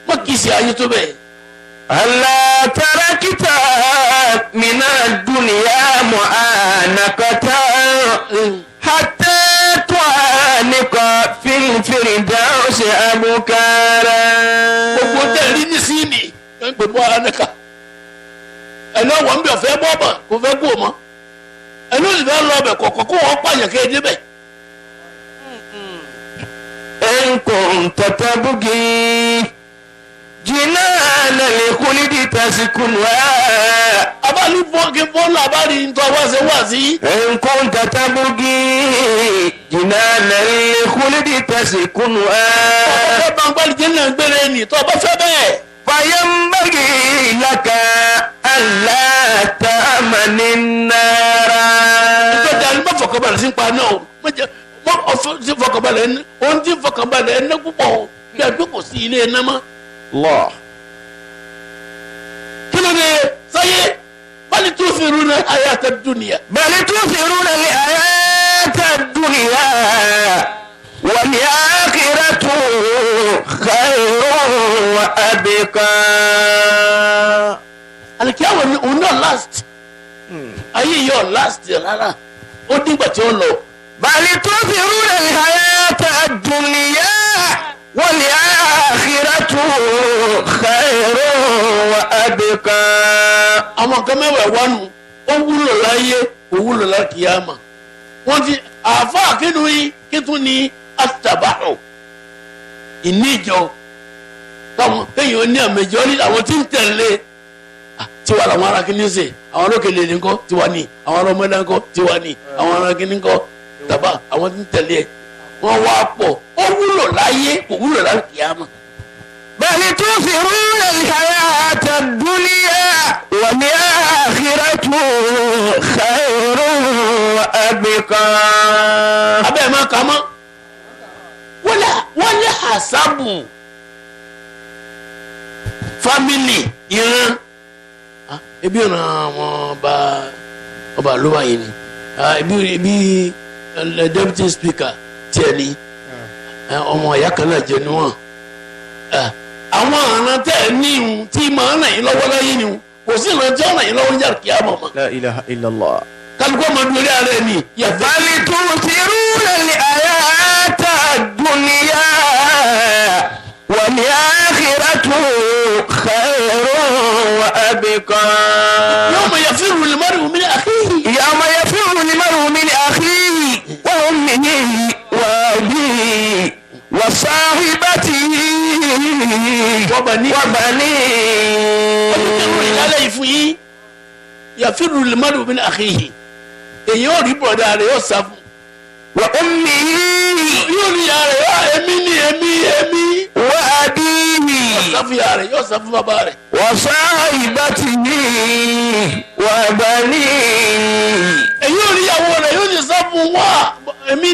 wọn kíìsì ayé tó bẹ́ẹ̀. ألا تركت من الدنيا معانكة. حتى تعانق في الفردوس أبكارا. gbogbo tẹ̀lé ní síìnì gbogbo anaka ẹni ọ̀wọ́ ń bẹ̀ ọ̀fẹ́ bọ́ọ̀bà kò fẹ́ kú o mọ́ ẹni òsì fẹ́ lọ ọbẹ̀ kọ̀ọ̀kan kó wọ́n pààyàn kéde bẹ̀. إن كنت تبغي جنان الخلد تسكنها. abali kí fọ́nà abali ń tọ́ wá sí wá sí. إن كنت تبغي جنان الخلد تسكنها. ọ̀pọ̀ bá ń gbálí jẹ́ náà gbére ni tọ́ bá fẹ́ bẹ́ẹ̀. فينبغي لك ألا تأمن النار. ìtọ́jà ni má fọkànbalẹ̀ sí ń pa náà o má sí fọkànbalẹ̀ ẹni ohun tí fọkànbalẹ̀ ẹni púpọ̀ o bí a gbé kò sí ilé ẹni mọ́. الله. kí ló dé sáyé bali tu'thiruna hayata dunya. بل تؤثرون الحياة الدنيا والآخرة خير وأبقى. alikiawo ni òun náà last ayé yóò last rárá ó dìgbà tí ó lọ. بل تؤثرون الحياة الدنيا والآخرة خير وأبقى. àwọn kan mẹ́wàá wánu ó wúlò láyé kò wúlò lákìyàmà wọ́n ti àáfà kínú yín kí tún ní àtàbàrò ìníjọ káwọn kéèyàn ní àmẹjọ ní àwọn tí ń tẹ̀lé tiwa làwọn ará kìíní ṣe àwọn olókèlè ní kọ́ tiwa ní àwọn ará ọmọdé ńkọ́ tiwa ní àwọn ará kìíní ńkọ́ tàbá àwọn tí ń tẹ̀lé ẹ̀ wọ́n wá pọ̀ ó wúlò láyé kò wúlò lákìyàmà. بل تؤثرون الحياة الدنيا والآخرة خير وأبقى. abẹ́ máa kà mọ́ wọ́n lé àṣàbù fámìlì ìran ebi ìran àwọn ọba àlùbá yìí ni ebi deputy speaker tiẹ̀ ni ọmọ ìyá kan náà jẹ́ níwọ̀n àwọn àrùn tẹ̀ ní ìhun tí màá ràn yín lọ́wọ́ láyé ni kò sí ìran tí ó ràn yín lọ́wọ́ ń jà kí á mọ̀ mọ́. لا إله إلا الله. kálukú ọmọ ìdúró ara ẹ̀ ni yàtọ̀. بل تؤثرون الحياة الدنيا والآخرة خير وأبقى. يوم يفر المرء من أخيه. يوم يفر المرء من أخيه وأمه وأبيه وصاحبته وبنيه. وبنيه. يفر المرء من أخيه èyí ò rí bọ̀dá rẹ̀ yóò sá fún وأمه yóò ní ìyá rẹ̀ èmi وأبيه yóò sá fún ìyá rẹ̀ yóò sá fún bàbá rẹ̀. وصاحبته وبنيه èyí ò ní ìyàwó rẹ̀ yóò sì sá fún wa èmi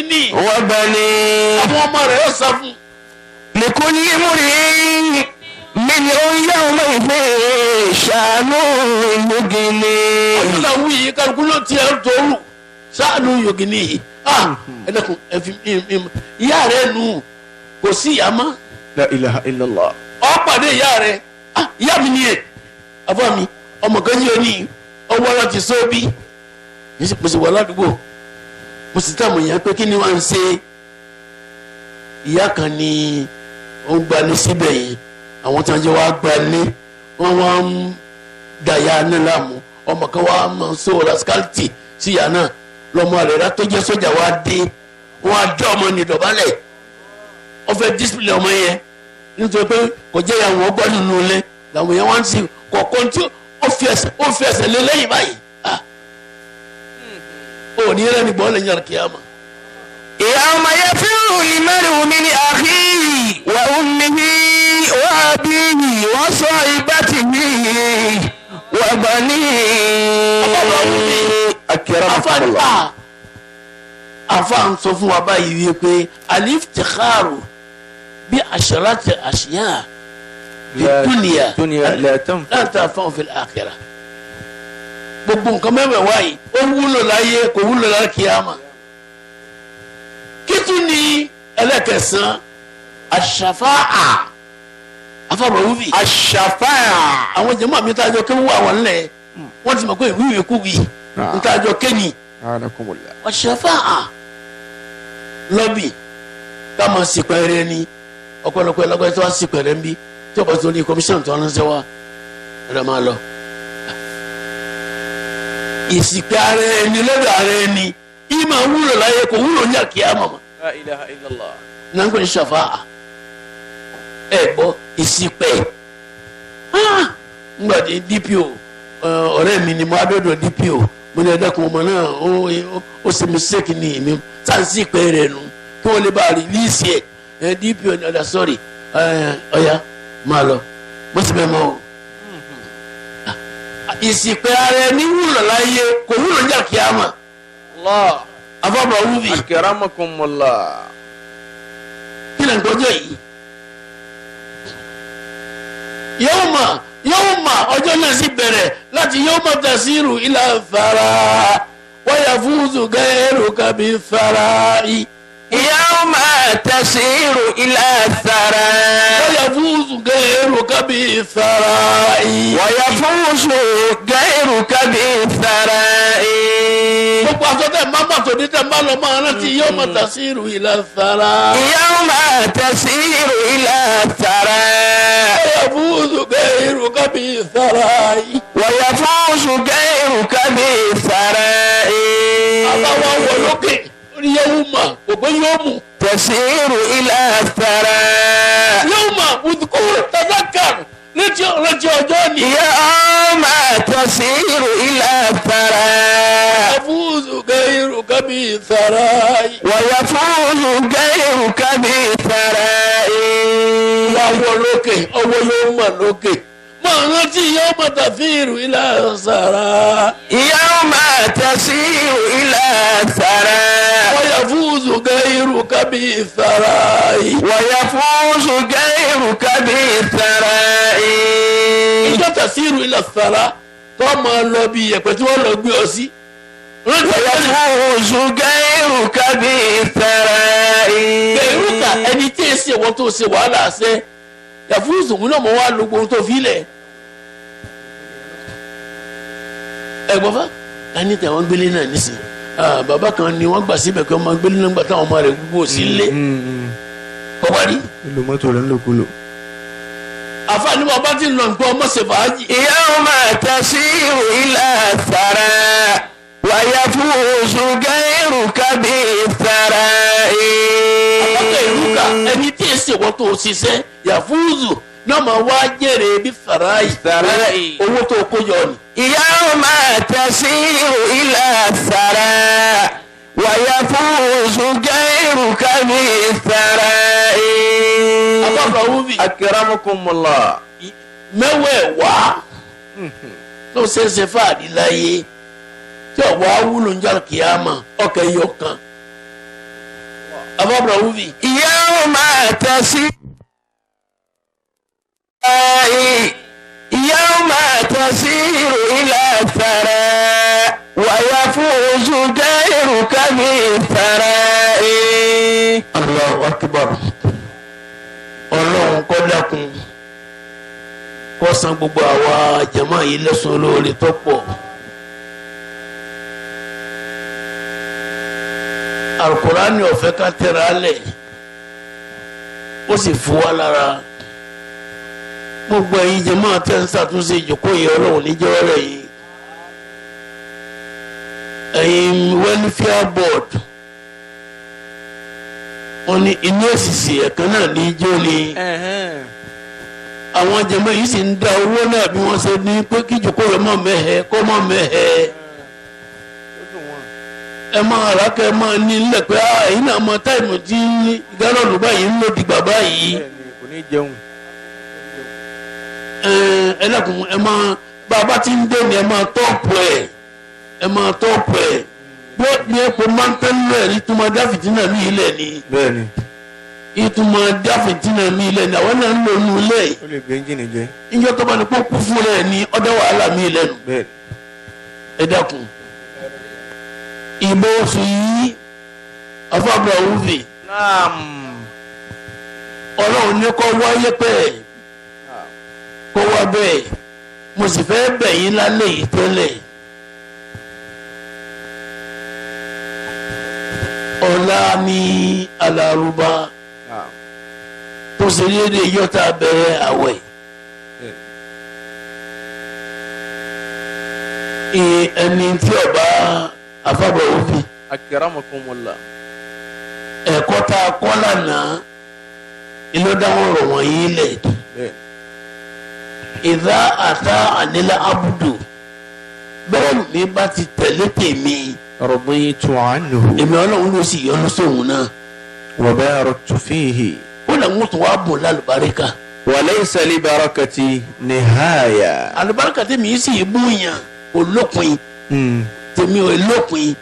ni وبنيه àwọn ọmọ rẹ̀ yóò sá fún. لكل امرئ منهم يومئذ شأن يغنيه. ọdún náà wú yìí kálukú ló tiẹ̀ tó rù sáànù yòókì nìyí. ẹ̀dẹ́kun ẹ̀fí ìyá rẹ̀ nù kò sí ìyá mọ́. لا إله إلا الله. ọ pàdé ìyá rẹ̀ ìyá mi ni ẹ̀ àbọ̀ mi ọmọ kan yóò ní ọwọ́ lọ ti sóbì mo sì wà ládùúgbò mo sì tààmù ìyá pé kí ni wọ́n ń ṣe ìyá kan ni ó ń gbalẹ̀ síbẹ̀ yìí àwọn tí wọ́n jẹ́ wá gbalẹ̀ wọ́n wá ń da ìyá náà láàmú ọmọ kan wá máa ń sọ rascality sí ìyá náà lọ́mọ rẹ̀ rà tó jẹ́ sójà wá dé wọ́n á dá ọmọ ní ìdọ̀bálẹ̀ wọ́n fẹ́ discipline ọmọ yẹn nítorí pé kò jẹ́ ìyàwó ọgbọ́n nínú ilé làwọn yẹn wá ń sìn kọ̀ọ̀kan tí ó fi ẹsẹ̀ lé lẹ́yìn báyìí ó ní rẹ́ ní gbọ́n lẹ́yìn àkíyàmá. يوم يفر المرء من أخيه وأمه وأبيه وصاحبته وبنيه. أكرمكم الله. àfáà ń sọ fún wa báyìí wípé aliftikharu bí asharati ashiya fi dunya لا تنفع. la tanfa'u fil akhirah. gbogbo nǹkan mẹ́wàá wáyé ó wúlò láyé kò wúlò láyé kíyàmá. kí tún ní ẹlẹ́kẹ̀sán aṣàfáà afábọ̀ wúbi. الشفاعة. àwọn jẹ́mọ́ mi tájọ kí wọ́n wà wọ́n lẹ̀ wọ́n ti mọ̀ pé ìwúwe kú wí ntájọ kẹ́ni. أعانكم الله. aṣàfáà lọ́bì ká máa sìpẹ̀rẹ̀ ni ọ̀pọ̀lọpọ̀ ẹlọ́gbẹ́ tó wá sìpẹ̀rẹ̀ ń bí tí ọ̀pọ̀ tó ní kọmíṣọ̀n tó ránṣẹ́ wá ẹ̀rọ máa lọ. ìsìnkú ara ẹni lọ́dọ̀ ara ẹni ìmọ̀ wúlò láyé kò wúlò ní àkíyàmá mọ́. لا إله إلا الله. nàgbẹ́ ṣàfáà ẹ̀ gbọ́ ìsìnkú ngbàdé DPO ọ̀rẹ́ mi ni mo adọ́dọ̀ DPO mo ní ẹ̀dẹ́kun ọmọ náà ó ṣe mistake ní èmi sáǹsì pẹ́ rẹ̀ nù kí wọ́n lè bá rìlíìsì ẹ̀ DPO ní ọ̀dà sọ́ọ̀rì ọ̀ya máa lọ mo sì mẹ́mọ́ o. ìsìnkú ara ẹni wúlò láyé kò wúlò ní àkíyàmá الله. afọ́bọ̀ wúbi أكرمكم الله. kí lè ń gbọ́jọ́ yìí. yawma ọjọ́ náà sì bẹ̀rẹ̀ láti yawma tasiru ila thara wa yafuzu ghayruka bi thara'i. يوم تسير إلى الثرى wa yafuzu ghayruka bi thara'i. ويفوز غيرك بالثراء. gbogbo àtọ́tẹ̀ máma tó ní tẹ̀ máa lọ máa rántí yawma tasiru ila thara. يوم تسير إلى الثرى wa yafuzu ghayruka bi thara'i. ويفوز غيرك بالثراء. àbáwọ̀ wọ̀ lókè orí yawma gbogbo yawmu. تسير إلى الثرى yawma udhkur tadhakkar létí ọjọ́ ni. يوم تسير إلى الثرى yafuzu ghayruka bi thara'i. ويفوز غيرك بالثراء. láwọ̀ lókè ọwọ́ yóò mọ̀ lókè máa rántí yawma tasiru ila thara. يوم تسير إلى الثرى wa yafuzu ghayruka bi thara'i. ويفوز غيرك بالثراء. ìjọ tasiru ila thara tó máa lọ bí iyẹ̀pẹ̀ tí wọ́n lọ gbé ọ sí. ويفوز غيرك بالثراء. gẹ̀rúkà ẹni tí èsì ẹ̀wọ̀n tó ṣe wàhálà ṣe yafuzu òun náà mọ̀ wá lo gbogbo tó fi lẹ̀. ẹ̀gbọ́n fa ẹni tí àwọn gbélé náà nísìn bàbá kan ni wọ́n gbà síbẹ̀ pé ọmọ gbélé náà gbà táwọn ọmọ rẹ̀ gbogbo sí lé kọ́kọ́rí. ìlú mọ́tò rẹ̀ ń lòkulò. àfààní bàbá ti lọ nǹkan ọmọ ṣe fàájì. يوم تسير إلى الثرى ويفوز غيرك بالثراء. àkọ́kọ́ ìrúkà ẹni tí èsì ẹ̀wọ̀n tó ṣiṣẹ́ yafuzu náà máa wá jèrè bí fàráì owó tó kó yọ ni. يوم تسير إلى الثرى ويفوز ويفوز غيرك بالثراء. Abba Wufi. أكرمكم الله. Mẹ́wẹ̀ẹ̀wá tó ṣeéṣe fàdí láyé tí ọ̀wá wúlò ń jà kíámà ọkẹ́ yọ kan. Abba Wufi. يوم تسير يوم تسير إلى الثراء ويفوز غيرك بالثراء. Allahu Akbar. Ọlọ́run kó dákun kó san gbogbo àwa jàmáà yìí lẹ́san olóore tó pọ̀. Al-Qur'ani ò fẹ́ ká tẹ̀ra lẹ̀ ó sì fún wa lára. Gbogbo ẹ̀yin jàmáà tẹ́ ń ṣàtúnṣe ìjókòó yìí Ọlọ́run níjọ́ rẹ̀ yìí. Ẹ̀yin welfare board wọ́n ní inú èsìsì ẹ̀kan náà ní ijó ni àwọn jàmáà yìí sì ń da owó náà bí wọ́n ṣe ní pé kí ìjókòó rẹ̀ mọ̀ mẹ́hẹ̀ kó mọ̀ mẹ́hẹ̀. Ẹ máa rà kẹ́ ẹ máa ní nílẹ̀ pé ẹ̀yin náà mọ táìmù tí gálọ́ọ̀nù báyìí ń lò dìgbà báyìí. kò ní jẹun. Ẹ lẹ́kùn ẹ máa bá a bá ti ń dé ni ẹ máa tọ́ọ̀pù ẹ̀ ẹ máa tọ́ọ̀pù ẹ̀ bí epo máa ń tẹ́lẹ̀ rí tó máa dá fìtínà mí ilẹ̀ ni. bẹ́ẹ̀ni. ìtumọ̀ dá fìtínà mí ilẹ̀ ni àwọn náà ń lò nù ilẹ̀. ó lè gbé ẹ́ńjìnì jẹ. ìjọ tó bá ní kó kú fún rẹ̀ ní ọdẹ wàhálà mí ilẹ̀ nù. bẹ́ẹ̀ni. ẹ dákun ìbò oṣù yìí Abba Wufi. naam. Ọlọ́run ní kó wáyé pẹ́ kó wá bẹ́ẹ̀ mo sì fẹ́ bẹ̀ yín lálẹ́ yìí tẹ́lẹ̀. Ọ̀la ní Alárúbá tó ṣe léde yọta bẹ̀rẹ̀ àwẹ̀. Ẹni tí ọba Abba Wufi. Akramakumullah. Ẹ̀kọ́ tá a kọ́ lánàá ilé dáwọn ọ̀rọ̀ wọ̀nyí lẹ̀. Ìdá àtà ànílá abudu bẹ́ẹ̀ mi bá ti tẹ̀lé tèmi. raditu anhu. Èmi Ọlọ́run ló sì yọ́nú sóhun náà. wa baraktu fihi. Ó lè ń tún wá bùn lálùbáríkà. wa laysa li barakati nihaya. Àlùbáríkà tèmi yìí sì bùn yàn kò lópin. Tèmi ò lópin.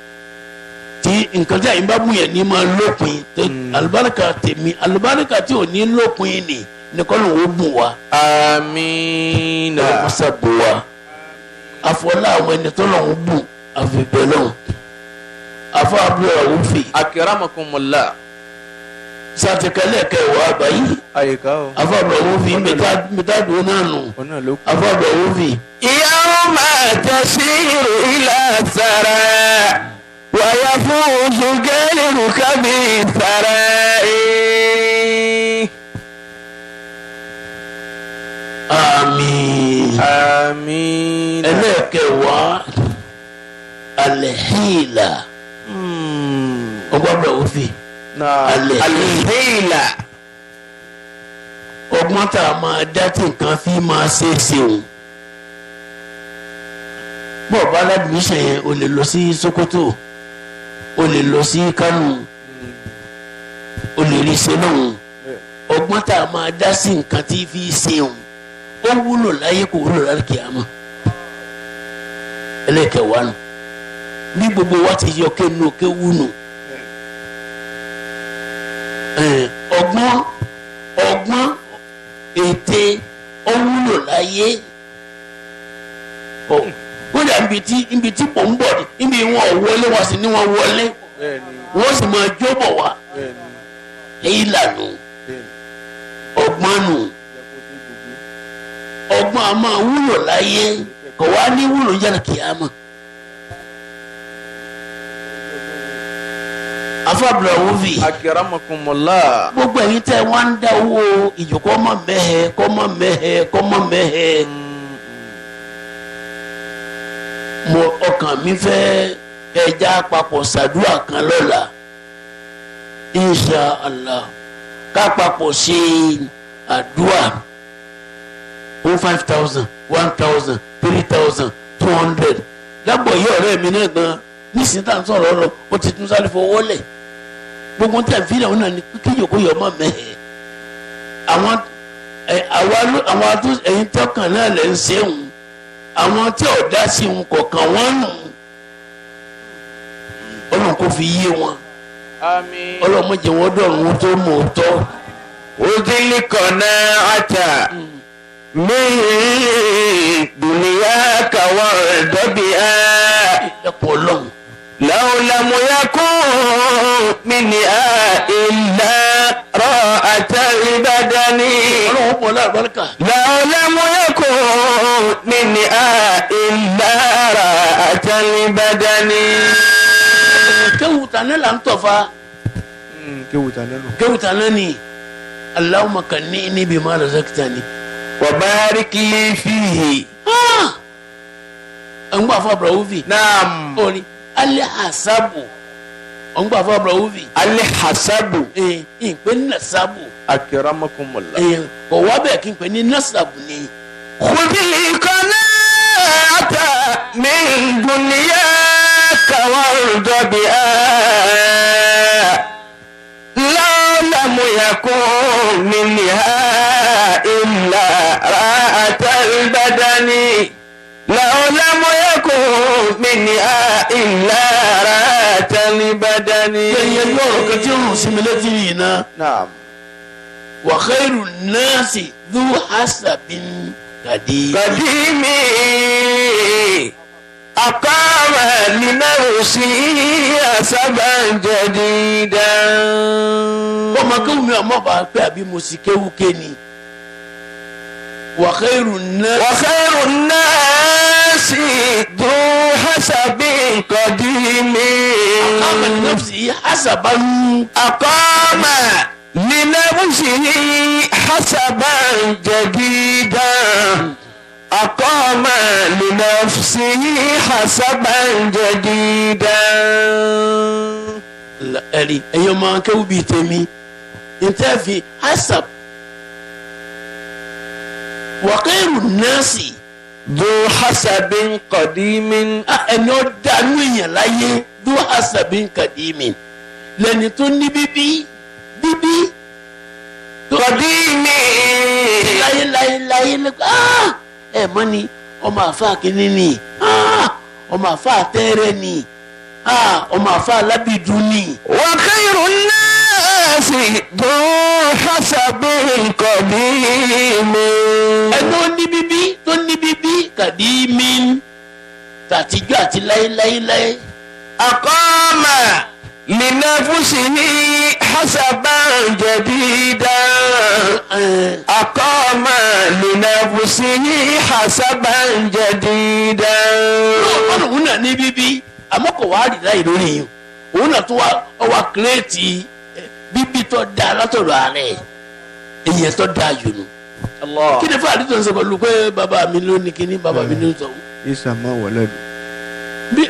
Tí nǹkan tí àyìn bá bùn yàn ní máa lópin. Àlùbáríkà tèmi àlùbáríkà tí ò ní lópin ni nìkan ló ń bùn wa. amiina. Ọlọ́mọṣẹ́ bò wa. Àfọlá àwọn ẹni tó lọ́wọ́ bùn àfìbẹ́ lọ́wọ́. Afọ Abba Wufi. Akramakumullah. Sàtìkẹ́lẹ̀ kẹwàá àgbáyé. àyíká o. Afọ Abba Wufi mẹ́tàdùn náà nù. ọ̀nà ló kù. Afọ Abba Wufi. yawma tasiru ila thara wa yafuzu ghayruka bithara'i. Àmín. àmín. Ẹlẹ́kẹwàá alẹ́hìlá. Ọgbà Abba Wufi. alhila. Ọgbọ́n tá a máa dá tí nǹkan fi máa ṣe é ṣeun. Bọ́ọ̀ bá aládùúgbò yẹn o lè lọ sí Sokoto o lè lọ sí Kánò o lè rí ṣe náà. Ọgbọ́n tá a máa dá sí nǹkan tí fi ṣeun ó wúlò láyé kò wúlò láyé kíámà. Ẹlẹ́kẹ̀wá nù bí gbogbo wa ti yọ kéwù kéwù nù. Ọgbọ́n ète ó wúlò láyé. Kódà níbi tí pò ń bọ̀ níbi wọn ò wọlé wọn sì ní wọn wọlé wọ́n sì máa jóbọ̀ wá. Èyí lànà ọgbọ́n nù. Ọgbọ́n a máa wúlò láyé kò wá ní wúlò yàrá kíámà. Afọ Abba Wufi. Akramakumullah. Gbogbo ẹ̀yin tẹ́ wá ń dá owó ìjòkó ọmọ mẹ́hẹ̀ kọ́mọ mẹ́hẹ̀ kọ́mọ mẹ́hẹ̀. Mo ọkàn mi fẹ́ ẹja papọ̀ ṣàdúrà kan lọ́la. Insha Allah ká papọ̀ ṣe àdúrà. 5,000 1,000 3,000 200 lágbọ̀ yí ọ̀rẹ́ mi náà gan nísìnyí tá à ń sọ̀rọ̀ lọ ó ti tún sáré fọwọ́ lẹ̀ gbogbo tẹ̀ fi lẹ̀ wọn náà ni kíyòkó yọ ọmọ mẹ́hẹ̀ àwọn àtún ẹ̀yin tọ́kàn náà lẹ̀ ń ṣeun àwọn tí ò dá sí òun kọ̀ọ̀kan wọ́n nù ọlọ́run kò fi yé wọn ọlọ́run mọ̀jẹ̀ wọn dọ̀rùn wọn tó mọ̀ ọ́ tọ́. ودل قناعة من دنياك وارض بها لو لم يكن منها إلا راحة البدن لو لم يكن منها إلا راحة البدن kéwùtà náà là ń tọ̀ fa kéwùtà náà ni. اللهم كنئني بما رزقتني وبارك لي فيه. أنغوا فابراوفي. نعم. أولي الحساب. أنغوا فابراوفي. الحساب. إيه بين نساب. أكرمكم الله. هو بيكين بين نساب ني. خذ القناعة من دنياك وارض بها لم يكن منها إلا راحة البدن لو لم يكن منها إلا راحة البدن. نعم. وخير الناس ذو حسب قديم أقام لنفسه حسبا جديدا. ọmọ kéwù mi ọmọ bá pé àbí mo sì kéwù ké ni. وخير الناس ذو حسب قديم. أقام لنفسه حسبا. أقام لنفسه حسبا جديدا. أقام لنفسه حسبا جديدا. ẹ̀rí ẹ̀yin ọmọ akéwù bíi tèmi ntẹ́ẹ̀fì hasab wàkẹ́rù nọ́ọ̀sì. ذو حسب قديم. ẹni ó dánú èèyàn láyé ذو حسب قديم lẹ́ni tó ní bíbí قديم. láyé ẹ mọ́ ni ọmọ àfa kìíní ni ọmọ àfa tẹ́rẹ́ ni ọmọ àfa alábìdún ni. وخير الناس ذو حسب قديم. ẹni tó ní bíbí kàdímì tàtijọ́ àti láyé. أقام لنفسه حسبا جديدا. أقام لنفسه حسبا جديدا. òun náà ní bíbí àmọ́ kò wá rí láì lórí yìí òun náà tó wá kírètì bíbí tó dáa látọ̀dọ̀ ààrẹ èyàn tó dáa jù nù. kí ni fún àdìsọ sọ pẹ̀lú pé bàbá mi ló ní kíní bàbá mi ló ń sọ. ìsàmà wọlẹ́dù. bí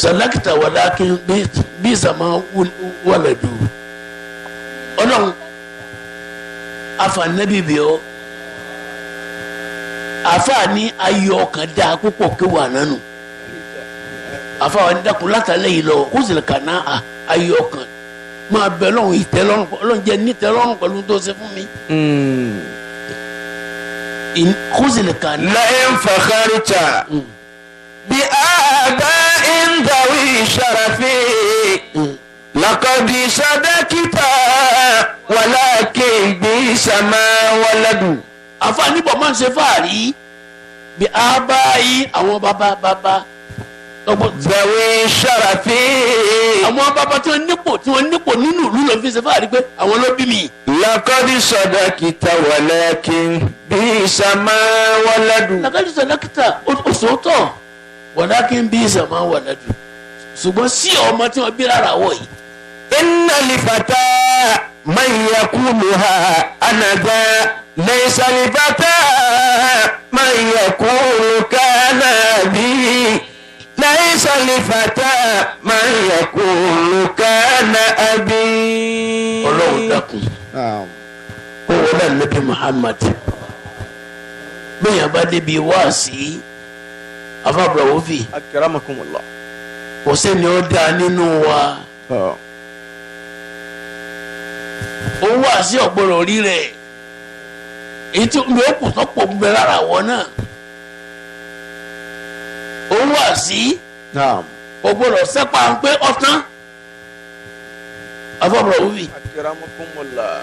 sàlákìtà wàlákin bí ìsàmà wọlẹ́dù ọlọ́run afànẹ́bí bíọ́ àfààní ayọ̀ ọkàn dáa púpọ̀ kéwàá nánu àfàwọn ẹ̀dàkùn látàlẹ́ yìí lọ kó sì lè kà náà ayọ̀ ọkàn máa bẹ lọ́hùn ìtẹ́lọ́rùn ọlọ́run jẹ́ nítẹ́lọ́rùn pẹ̀lú tó ṣe fún mi. kó sì lè kà náà. lẹ́yìn fàkàrìtà bí àbá ń dàwí ṣàràfí làkàdí sàdákìtà wàlákin bí sàmà wàládù. àfààní bọ̀ máa ń ṣe fàárí bí àbá yìí àwọn bàbá. Zawi Sharafi. àwọn bàbá tí wọ́n nípò nínú ìlú ló fi ṣe fáàrí pé àwọn ló bí mi. Lakadi sadakita walakin bisa ma waladu. Lakadi sadakita òṣòótọ́ walakin bisa ma waladu. ṣùgbọ́n sí ọmọ tí wọ́n bí rárá wọ̀ yìí. Inna lifata man yakuluha anada laysa lifata man yakulu kana bi. ليس لفتى من يقول كان أبي. Ọlọ́run dákun kó wọlé Ànábì Muhammad bẹ́ẹ̀ yẹn bá débi wáàsí afábùrọ̀wọ́fì akramakumullah kò sẹ́ni ó dáa nínú wa òun wà sí ọ̀gbọ́dọ̀ rí rẹ̀ èyí tí mi ò kù tó pọ̀ gbẹ lára wọn náà òun wà sí ọ̀gbọ́dọ̀ sẹ́pà ń pé ọ̀tán afọ́bọ̀rọ̀ wúfi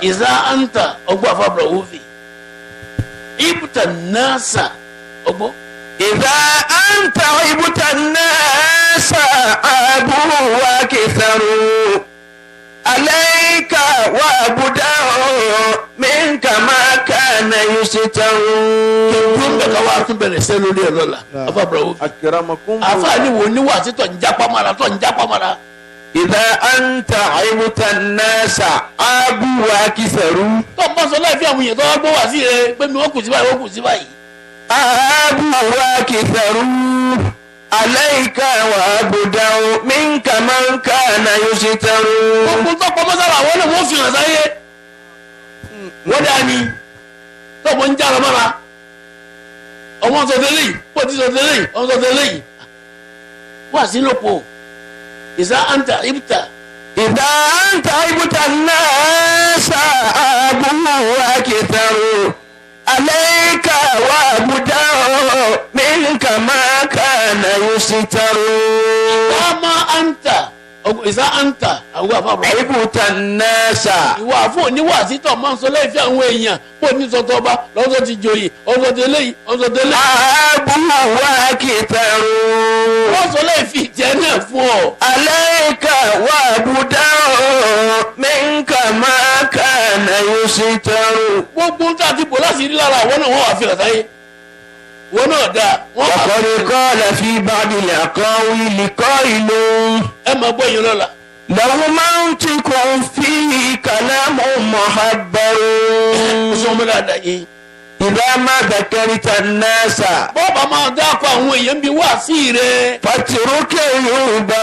ìzá àǹtà ọgbọ́ afọ́bọ̀rọ̀ wúfi ibùtà náàsà ọgbọ́. ìzá àǹtà ibùtà náàsà àbúwá kìsàrò alayka wa abudahu minka ma kana yusitaru. kí n bẹ̀ka wá tún bẹ̀rẹ̀ sẹ́ lórí ẹ̀ lọ́la afọ́bọ̀rọ̀ wúfi. àfààní wo ni wà á ti tọ̀ ń jápá mara ìdá àǹtà àìmúta náàsà àbúwá kìsàrú. tó ń bá sọ láì fi àwọn èèyàn tó wá gbọ́ wá sí rẹ pé mi wọ́n kù sí báyìí wọ́n kù sí báyìí. àbúwá kìsàrú alayka wa abudahu minka man kana yusitaru. gbogbo tó pọ̀ mọ́sára àwọn náà wọ́n fi hàn sáyé. wọ́n dá ní tó mọ̀ ń jára mọ́ra ọmọ sọ tẹ́lẹ̀ yìí pọ̀ tí sọ tẹ́lẹ̀ yìí ọmọ sọ tẹ́lẹ̀ yìí wá sí lóko. إذا أنت عبت الناس أبوه أكثر عليك وأبداه منك ما كان يستر. إذا أنت عبت الناس ìwà àfọ oníwàásí tó máa ń sọ lẹ́yìn fi àwọn èèyàn bó ní sọtọ ọba lọ́sọ̀ ti joyè ọ̀sọ̀ tẹ́lẹ̀ yìí ọ̀sọ̀ tẹ́lẹ̀. أبوه أكثر wọ́n sọ lẹ́yìn fi ìjẹ́ náà fún ọ. عليك وأبداه منك ما كان يستر. gbogbo ń tà ti bò láti rí lára àwọn náà wọ́n wà fi hàn sáyé wọn náà dáa. وقد قال في بعض الأقاويل قائل ẹ máa gbọ́ yín lọ́la. لو منطق فيه كلام محبر sọmọlá àdáyé. إذا ما ذكرت الناس bọ́ọ̀bà máa dáko àwọn èèyàn bí wá sí rẹ̀. فاترك يوبا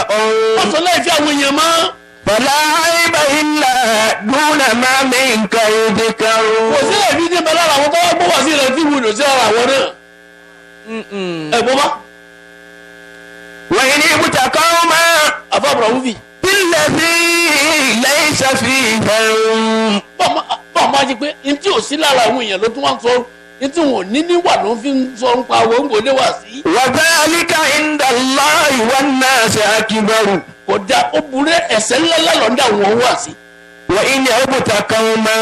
wọ́n sọ lẹ́yìn fi àwọn èèyàn mọ́. فلا عيب إلا دون ما منك يذكر. kò sí ẹ̀mí ní bẹ́ẹ̀ lára àwọn tó wá gbọ́ wá sí rẹ̀ tí wúlò sí ara àwọn náà. ẹ bọ́ bá. وإن ابت قوما àfọ̀bọ̀rọ̀ wúfi. بالذي ليس فيهم bọ́ọ̀ máa jí pé n tí ò sí lára àwọn èèyàn ló tún wá ń sọ n tí wọn ò ní níwà ló fi ń sọ ń pa àwọn òǹgbòlé wá sí. وذلك عند الله والناس أكبر. kò dá ó burú ẹ̀ṣẹ̀ ńlá lọ́ndà wọn wá sí. وإن ابت قوما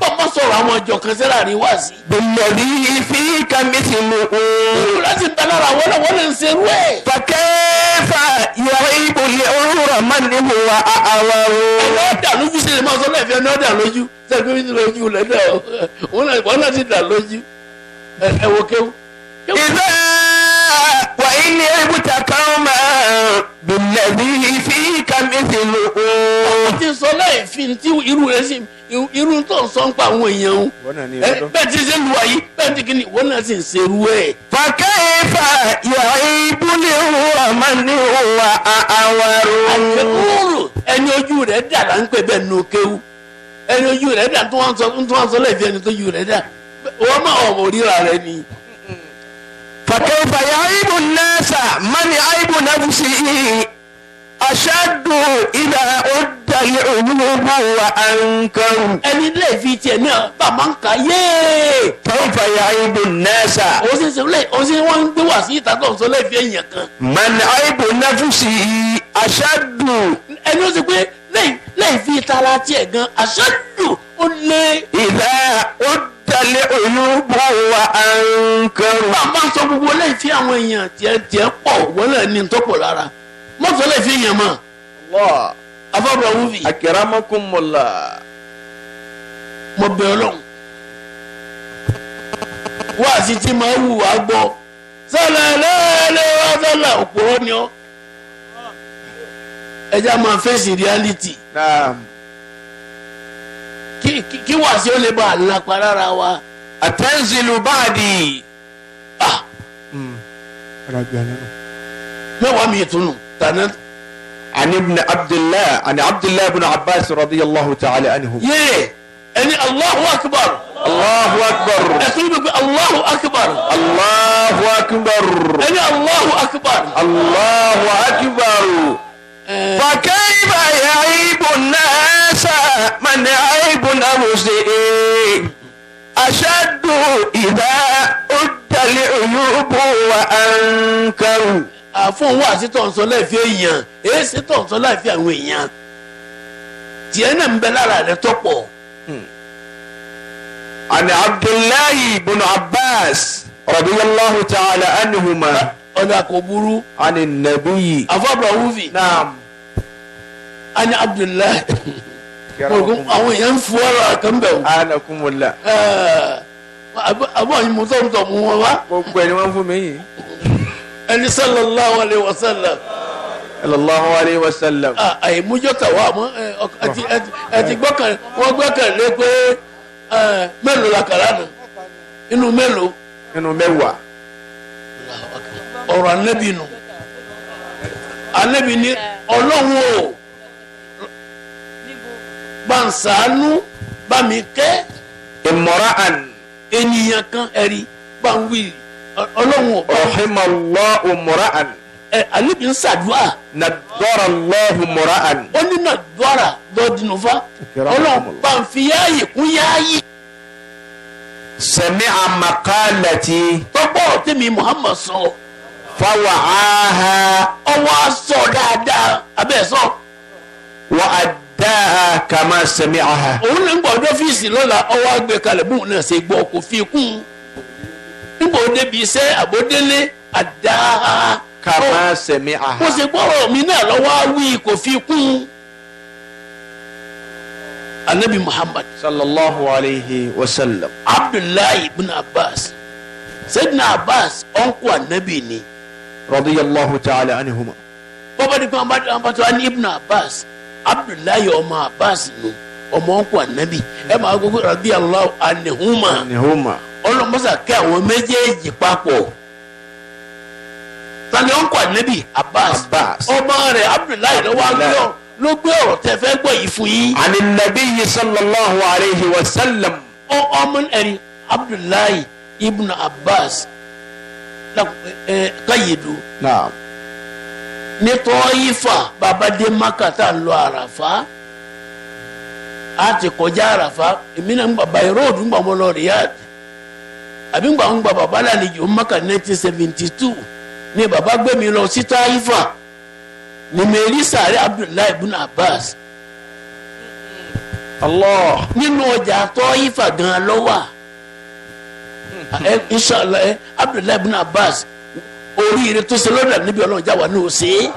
bọ́ọ̀ máa sọ̀rọ̀ àwọn ọjọ́ kan sẹ́ra rí wá sí. بالذي فيك مثله ìlú láti bẹ lára àwọn náà wọ́n lè ń serú ẹ̀. فكيف يعيب العمر من هو أعور. ẹni ọ̀dà lójú sí ni máa sọ lẹ́ẹ̀fẹ́ ẹni ọ̀dà lójú sẹ́gbẹ́ mi ti lójú lẹ́dà wọn náà ti dà lójú ẹ wo kéwù. إذا وإن ابت قوما بالذي فيك مثله. wọ́n ti sọ láì fi tí irú rẹ̀ sì irú tó ń sọ ń pa àwọn èèyàn o. bẹ́ẹ̀ ti ṣe lu àyí bẹ́ẹ̀ ti kìíní wọ́n náà sì ń serú ẹ̀. فكيف يعيب العمر من هو أعور. àgbẹ̀kúrò ẹni ojú rẹ̀ dà là ń pè bẹ́ẹ̀ nù kéwù ẹni ojú rẹ̀ dà tó wọ́n sọ láì fi ẹni tó ojú rẹ̀ dà wọ́n máa ọ̀mọ̀ ríra rẹ̀ ni. فكيف يعيب الناس من عيب نفسه أشد إذا أد العيوب وأنكر. ẹni lè fi tiẹ̀ náà bá máa ń kà yéé. كيف يعيب الناس ó sì wọ́n ń gbé wá sí ìta tó ń sọ láì fi ẹ̀yàn kan. من عيب نفسه أشد. ẹni ó sì pé lẹ́yìn fi tara tiẹ̀ gan aṣáájú ó lé. إذا أد العيوب وأنكر. bá a máa ń sọ gbogbo lẹ́yìn fi àwọn èèyàn tiẹ̀ pọ̀ wọ́n náà ní tó pọ̀ lára mọ́tò lẹ́yìn fi èèyàn mọ́. الله afọ́bùrọ̀ wúfi. أكرمكم الله. mo bẹ̀ Ọlọ́run wá sí tí máa wù wá gbọ́ sọ́lá lẹ́ẹ̀lẹ́ wá sọ́lá òpòrọ́ ni ọ́ ẹja máa fèsì reality نعم. kí wá sí ó lè bá a lápá lára wa. أتنزل بعدي. mẹ́wàá mi tunu tànà. عن ابن عبد الله عن عبد الله بن عباس رضي الله تعالى عنه. yé ẹni Allahu Akbar. Allahu akbar. ẹ̀sùn mi pé Allahu akbar. Allahu akbar. ẹni Allahu akbar. Allahu akbar. فكيف يعيب الناس من عيب نفسه أشد إذا أد العيوب وأنكروا. àfọ̀n wà sí tọ̀nsọ̀ láìfi èèyàn èyí sí tọ̀nsọ̀ láìfi àwọn èèyàn tiẹ̀ náà ń bẹ lára rẹ̀ tọ́pọ̀. عن عبد الله بن عباس رضي الله تعالى عنهما ọ̀dà kò burú. عن النبي. àfọ̀bà wúfì. نعم. ani Abdullahi. àwọn èèyàn ń fún ọ̀rọ̀ àkànbẹ̀ o. أنكم الله. àbọ̀ yìí mo tọ́ mu wọn wá. gbogbo ẹni wọ́n fún mi yìí. ẹni sallallahu alayhi wa sallam. sallallahu alayhi wa sallam. àìmújọ́tà wà mọ́ ẹtì gbọ́kàn wọ́n gbọ́kàn lé pé mélòó la kàrá nù inú mélòó. inú mẹ́wàá. ọ̀rọ̀ anabi nù anabi ní ọlọ́run o bá ń ṣàánú bá mi kẹ́. imra'an. ènìyàn kan ẹ̀rí bá ń wí ọlọ́run o. rahimallahu imra'an. anabi ń ṣàdúrà. nadarallahu imra'an. ó ní nàdúrà dọ́ọ̀dínúfà ọlọ́run bá ń fi yáàyè kún yáàyè. sami'a maqalati. tọ́gbọ́ tèmi Muhammad sọ. fawa'aha. ọwọ́ sọ dáadáa abẹ́ sọ. wa addaha kama sami'aha. òun ní gbọ́ ọdún ọ́fíìsì lọ́la ọwọ́ àgbẹ̀ kalẹ̀ bóun náà ṣe gbọ́ kò fi kún un. nígbà ó débi iṣẹ́ àbódélé àdáhà. kama sami'aha. mo ṣe gbọ́rọ̀ mi náà lọ́wọ́ wí kò fi kún un. anabi Muhammad. sallallahu alayhi wa sallam. Abdullahi ibn Abbas. Sayyidina Abbas ọ̀nkù anabi ni. radiyallahu ta'ala anhuma. bọ́bá ní kí wọ́n bá tó wá ní ibn Abbas. Abdullahi ọmọ Abbas nù ọmọ ọ̀nkù anabi. ẹ máa gbogbo radiyallahu anhuma. anhuma. ọlọmọsà kẹ àwọn méjèèjì papọ̀. tani ọ̀nkù anabi Abbas. ọmọ rẹ̀ Abdullahi ló gbé ọ̀rọ̀ tẹ́ fẹ́ gbọ́ yìí fún yín. ani nabiyyi sallallahu alayhi wa sallam. ọmọ ẹni Abdullahi ibn Abbas kayidu. naam. ní Tọ́ífà bàbá dé Maka tá a lọ Àràfá a ti kọjá Àràfá èmi náà ń gbà báyìí róòdù ń gbà mọ́ lọ Riyadh àbí ń gbà bàbá lálejò Maka 1972 ní bàbá gbé mi lọ sí Tọ́ífà ní mẹ́rí sàárẹ̀ Abdullahi ibn Abbas. Allah. nínú ọjà Tọ́ífà gan lọ́wọ́ inshallah Abdullahi ibn Abbas oríire tó ṣe lọ́dà níbi ọlọ́run jáwa ní òsè.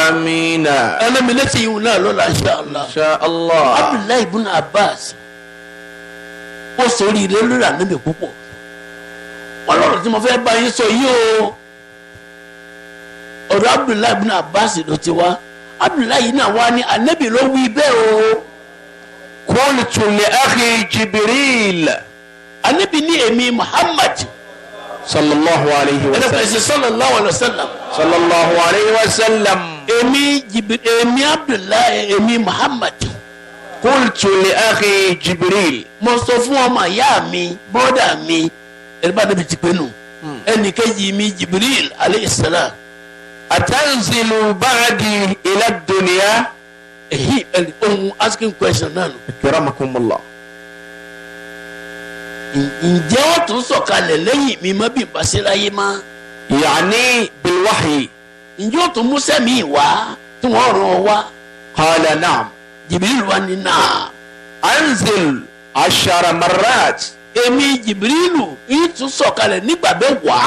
amiina. ẹlẹ́mi létí ìhun náà lọ́la inshallah. inshallah. Abdullahi ibn Abbas ó sọ oríire lọ́dà níbi púpọ̀. ọlọ́run tí mo fẹ́ bá yín sọ yìí o ọ̀dọ̀ Abdullahi ibn Abbas ló ti wá. Abdullahi náà wá ní anabi ló wí bẹ́ẹ̀ o. qultu li akhi Jibril. anabi ní èmi Muhammad. sallallahu alayhi wa sallam. ẹnìkan sallallahu alayhi wa sallam. sallallahu alayhi wa sallam. èmi Abdullahi èmi Muhammad. qultu li akhi Jibril. mo sọ fún ọmọ ìyá mi bọ́dà mi ẹni bá débi ti pé nù. ẹnì kejì mi Jibril alayhi salam. atanzilu ba'di ila dunya. èyí ohun asking question náà nù. kiramakumullah. ǹjẹ́ wọ́n tún sọ̀kalẹ̀ lẹ́yìn mi má bí n bá ṣe láyé má. yaani bilwahyi. ǹjẹ́ wọ́n tún músẹ́ mi wá tí wọ́n rán ọ wá. qala na'am. Jibril wa ni náà. anzil 10 marrat. èmi Jibrilu yìí tún sọ̀kalẹ̀ nígbà bẹ́ẹ̀ wá.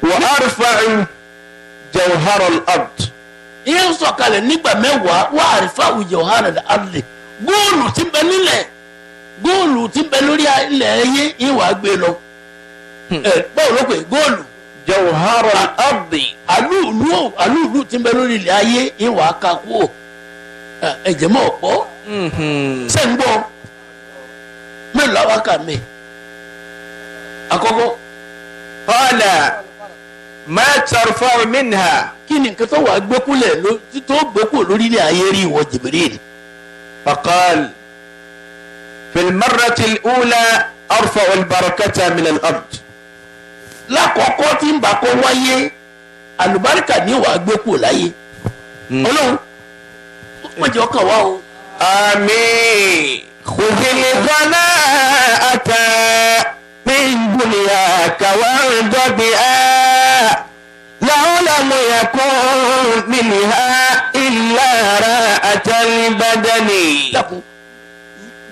wa arfa'u jawhar al-ard. yìí sọ̀kalẹ̀ nígbà mẹ́wàá wà arfa'u jawhar al-ard. góòlù tí ń bẹ nílẹ̀ góòlù tí ń bẹ lórí ilẹ̀ ẹyẹ yìí wàá gbé lọ. báwo ló pè góòlù. jawhar al-ard. àlùlù tí ń bẹ lórí ilẹ̀ ayé yìí wàá ka kú. ẹ̀jẹ̀ mọ̀ ọ̀pọ̀. sẹ́ńgbọ́ mélòó làwọn kà mí. àkọ́kọ́. qala ma tarfa'u minha. kí ni nǹkan tó wà gbẹ́kúlẹ̀ tó gbẹ́kú lórí ilẹ̀ ayé rí ìwọ Jibril. faqal في المرة الأولى أرفع البركة من الأرض. lákọ̀ọ́kọ́ tí ń bá kó wáyé àlùbáríkà ní wàá gbé kú láyé ọlọ́run wọ́n jẹ́ ọkàn wá o. آمين. خذ الغناءة من دنياك وارض بها لو لم يكن منها إلا راءة البدن.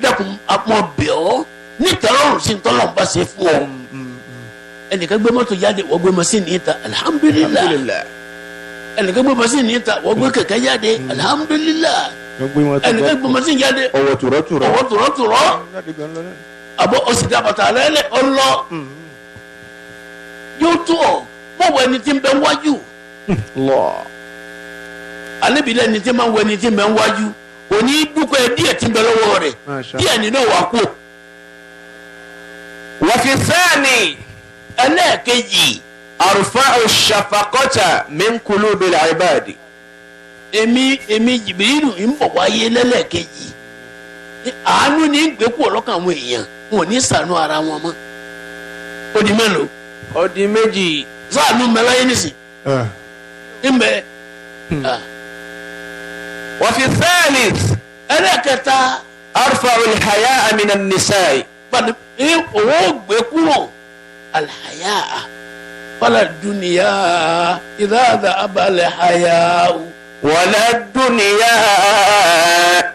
dákun àpọ̀ bẹ̀ ọ́ nítẹ̀lọ́rùn sí tọ́lọ̀ ń bá ṣe fún ọ. ẹnìkan gbé mọ́tò jáde wọ́n gbé mọ́sínì yìí ta alihamudulilayi. ẹnìkan gbé mọ́sínì yìí ta wọ́n gbé kẹ̀kẹ́ jáde alihamudulilayi. ẹnìkan gbé mọ́sínì jáde ọwọ́ tùrọ̀tùrọ̀ àbọ̀ ọ̀sì dàbàtà lẹ́lẹ̀ ọlọ́ yóò tó ọ mọ̀wọ́ ẹni tí ń bẹ wájú. alẹ́bìlẹ̀ ẹni tí máa ń wọ ẹni tí ń bẹ wájú òní dúkọ̀ ẹ díẹ̀ tí ń bẹ lọ́wọ́ rẹ̀ díẹ̀ nínú wà kú. وفي الثاني ẹlẹ́ẹ̀kejì أرفع الشفقة من قلوب العباد. èmi jìbìrìlù ń bọ̀ wáyé lẹ́lẹ́ẹ̀kejì àánú ní gbẹ́kú ọlọ́kàn àwọn èèyàn wọn ò ní ṣàánú ara wọn mọ́. ó di mélòó. ó di méjì. ṣàánú mẹ́láyé nìsín. ń bẹ. وفي الثالث ẹlẹ́ẹ̀kẹta أرفع الحياء من النساء. owó gbé kúrò alhaya fala duniya idha abala haya. ولا الدنيا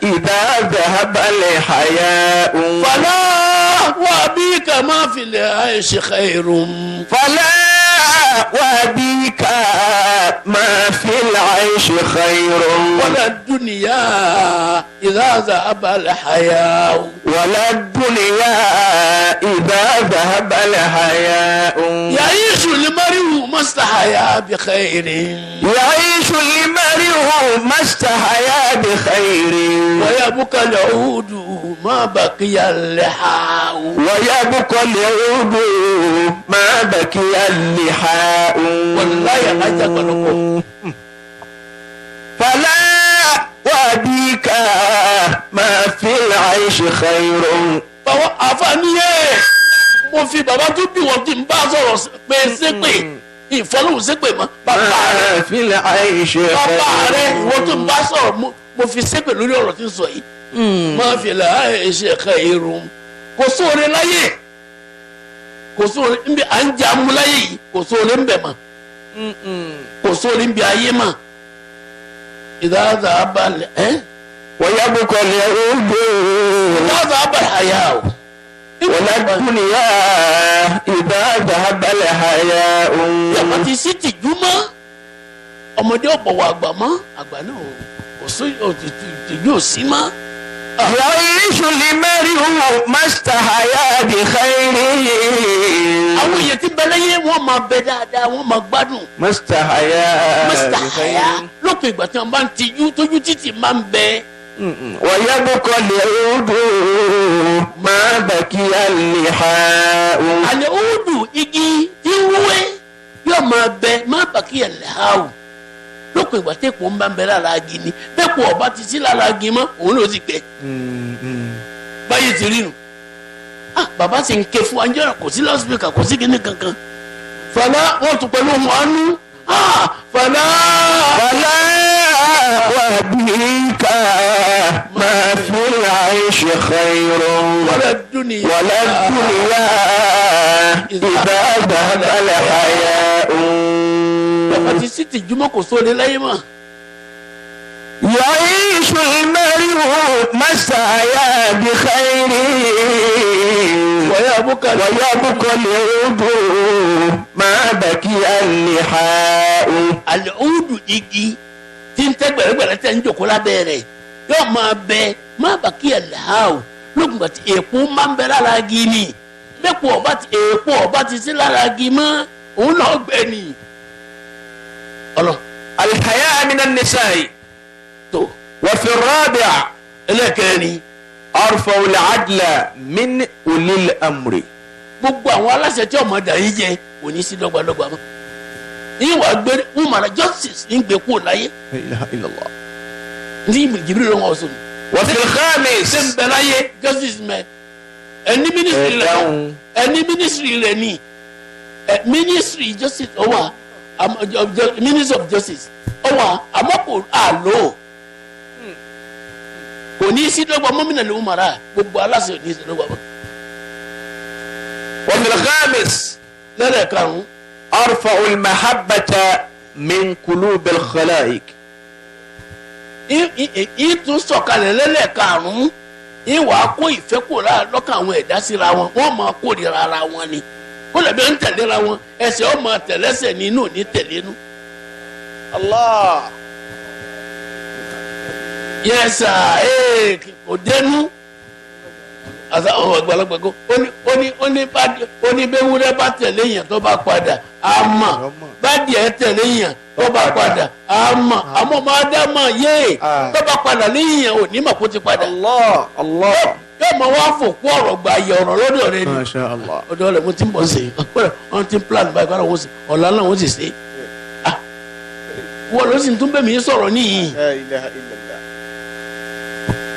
إذا ذهب الحياء. فلا وأبيك ما في العيش خير. فلا وأبيك ما في العيش خير. ولا الدنيا إذا ذهب الحياء. ولا الدنيا إذا ذهب الحياء. يعيش المرء ما استحيا بخير. يعيش المرء ما استحيا بخير. ويبقى العود ما بقي اللحاء. ويبقى العود ما بقي اللحاء. والله يحجك لكم. فلا وأبيك ما في العيش خير. bàbá àfààníyẹ mo fi bàbá tó bí wọn kí n bá sọ̀rọ̀ pé ṣépè ìfọlọ́hùn ṣépè mọ́ bàbá rẹ ما في العيش خير. bàbá rẹ ìwọ tó ń bá sọ̀rọ̀ mo fi ṣépè lórí ọ̀rọ̀ tí ń sọ yìí. máa fi làá ṣe ká irun kò sóore láyé kò sóore nbẹ à ń jẹ amúláyé yìí kò sóore nbẹ mọ́ kò sóore nbẹ ayé mọ́ ìdáàdà abalẹ ويبقى العود ìdáàdà abalẹ àyà o. ولا الدنيا إذا ذهب الحياء. yàtọ̀ ti sí tìjú mọ́ ọmọdé ọ̀bọ̀wọ̀ àgbà mọ́ àgbà náà kò sí tìjú ò sí mọ́. يعيش المرء ما استحيا بخير. àwọn èèyàn ti bẹ láyé wọn máa bẹ dáadáa wọn máa gbádùn. ما استحيا mọ́sítàáyà lópin ìgbà tí wọn bá ń tijú tójú títì máa ń bẹ. ويبقى العود ما بقي اللحاء. àlẹ́ òòdù igi tí ń wúwé yóò máa bẹ má bàkí ẹ̀lẹ́ ha o lópin ìgbà tí èpò ń bá ń bẹ lára agi ni bẹ́ẹ̀pọ̀ ọba ti sí lára agi mọ́ òun ló ti gbẹ. báyìí ti rí nu bàbá sì ń ké fún anjọ́ra kò sí lọ́sibíkà kò sí kíní kankan fàlà wọ́n tún pẹ̀lú ohun àánú fàlà. فلا وأبيك ما في العيش خير. ولا الدنيا ولا الدنيا إذا ذهب الحياء. bàbá ti sí tìjúmọ́ kò sóore láyé mọ́. يعيش المرء ما استحيا بخير. ويبقى العود ما بقي اللحاء. àlùúdù igi tí ń tẹ́ gbẹ̀rẹ́gbẹ̀rẹ́ tẹ́ ń jòkó lábẹ́ rẹ̀ yóò máa bẹ má bàkí ẹ̀lẹ́hà o lókùnkà tí èèpo máa ń bẹ lára igi ni èèpo ọba ti sí lára igi mọ́ òun náà gbẹ ni. ọlọ. الحياء من النساء. tó. وفي الرابع ẹlẹ́kẹ̀ẹ́ni. أرفع العدل من أولي الأمر. gbogbo àwọn aláṣẹ tí ọmọ dà yín jẹ kò ní sí dọ́gbadọ́gba mọ́. yín wàá gbé umar justice ń gbé kúrò láyé. لا إله إلا الله. ní Jibril ló ń wọ́n sùn. وفي الخامس ṣé ń bẹ láyé justice mẹ ẹni ministry rẹ ni ministry justice ọwà ministry of justice ọwà àmọ́ kò àlò kò ní í sí dọ́gba mọ́mìnà ló ń mara gbogbo aláṣẹ ò ní í sí dọ́gba mọ́. وفي الخامس lẹ́lẹ̀ karùn-ún. أرفع المحبة من قلوب الخلائق. ìtún sọ̀kalẹ̀ lẹ́lẹ̀ karùn-ún ìwà kó ìfẹ́ kó lọ́kàn àwọn ẹ̀dá síra wọn wọ́n máa kórìíra ara wọn ni kó lè bí wọ́n ń tẹ̀léra wọn ẹsẹ̀ ọ̀ máa tẹ̀lẹ́sẹ̀ nínú ní tẹ̀lénu. الله. yẹ́sà kò dénú àti àwọn àgbàlagbà kó ó ní bẹ́wúrẹ́ bá tẹ̀lé yẹn tó bá padà á mọ̀ bá díẹ̀ tẹ̀lé yẹn tó bá padà á mọ̀ àmọ́ máa dá mọ̀ yé tó bá padà lẹ́yìn yẹn ò ní mọ̀ kó ti padà. الله الله. yóò mọ wá fòkú ọ̀rọ̀ gba ayé ọ̀rọ̀ lọ́dọ̀ rẹ ni ما شاء الله. ọ̀dọ̀ rẹ mo ti ń bọ̀ sí i wọ́n ti ń plan báyìí kọ́ra wọ́n sì ọ̀la náà wọ́n sì ṣe é wọ́n ló sì ń tún bẹ́ẹ̀ mi sọ̀rọ̀ níyì لا إله إلا الله.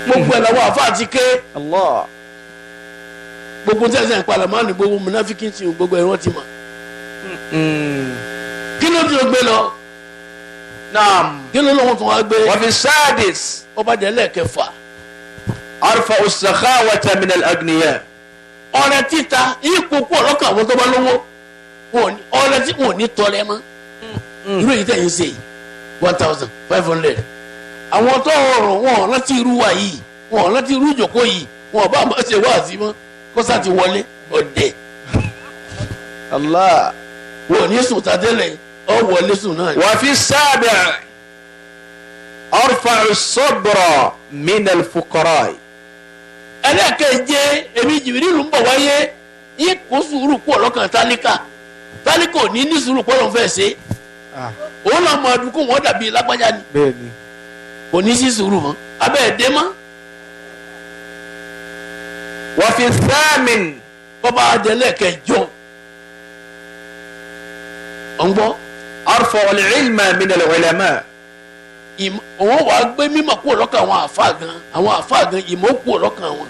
gbogbo ẹ̀ làwọn àfa àti ké الله. gbogbo tẹ̀sán ìpalẹ̀ máa ní gbogbo munafiki ti gbogbo ẹ̀ wọ́n ti mọ̀ kí ló ti gbé lọ نعم. kí ló lóhun tó wá gbé وفي السادس ọba dẹ̀lẹ́ kẹfà أرفع السخاوة من الأغنياء. ọrẹ títa ipò pọ̀ lọ́kàn àwọn tó bá lówó ọrẹ tí wọn ò ní tọrẹ mọ́ irú èyí tẹ̀yìn ṣe 1,500 àwọn tó rọrùn wọn rántí irú wa yìí wọn rántí irú ìjòkó yìí wọn bá máa ṣe wáàsí mọ́ kọ́sá ti wọlé ọ̀dẹ̀ الله. wọn ò ní sùn tàdélẹ̀ ọ wọlé sùn náà. وفي السابع أرفع الصبر من الفقراء. ẹlẹ́kẹ̀jẹ èmi Jìbìrìlù ń bọ̀ wáyé yín kó sùúrù pọ̀ lọ́kàn tálíkà ò ní sùúrù pọ̀ lọ́n fẹ́ ṣe òun náà mọ àdúgbò wọn dàbí lágbájá ni بني. kò ní sí sùúrù mọ́ abẹ́ ẹ̀dẹ́ mọ́ وفي الثامن bọ́bá adẹ́lẹ́kẹ̀jọ ọ̀ngbọ́ أرفع العلم من العلماء. òun wàá gbé mímọ̀ kúrò lọ́kàn àwọn àfa gan ìmọ̀ kúrò lọ́kàn wọn.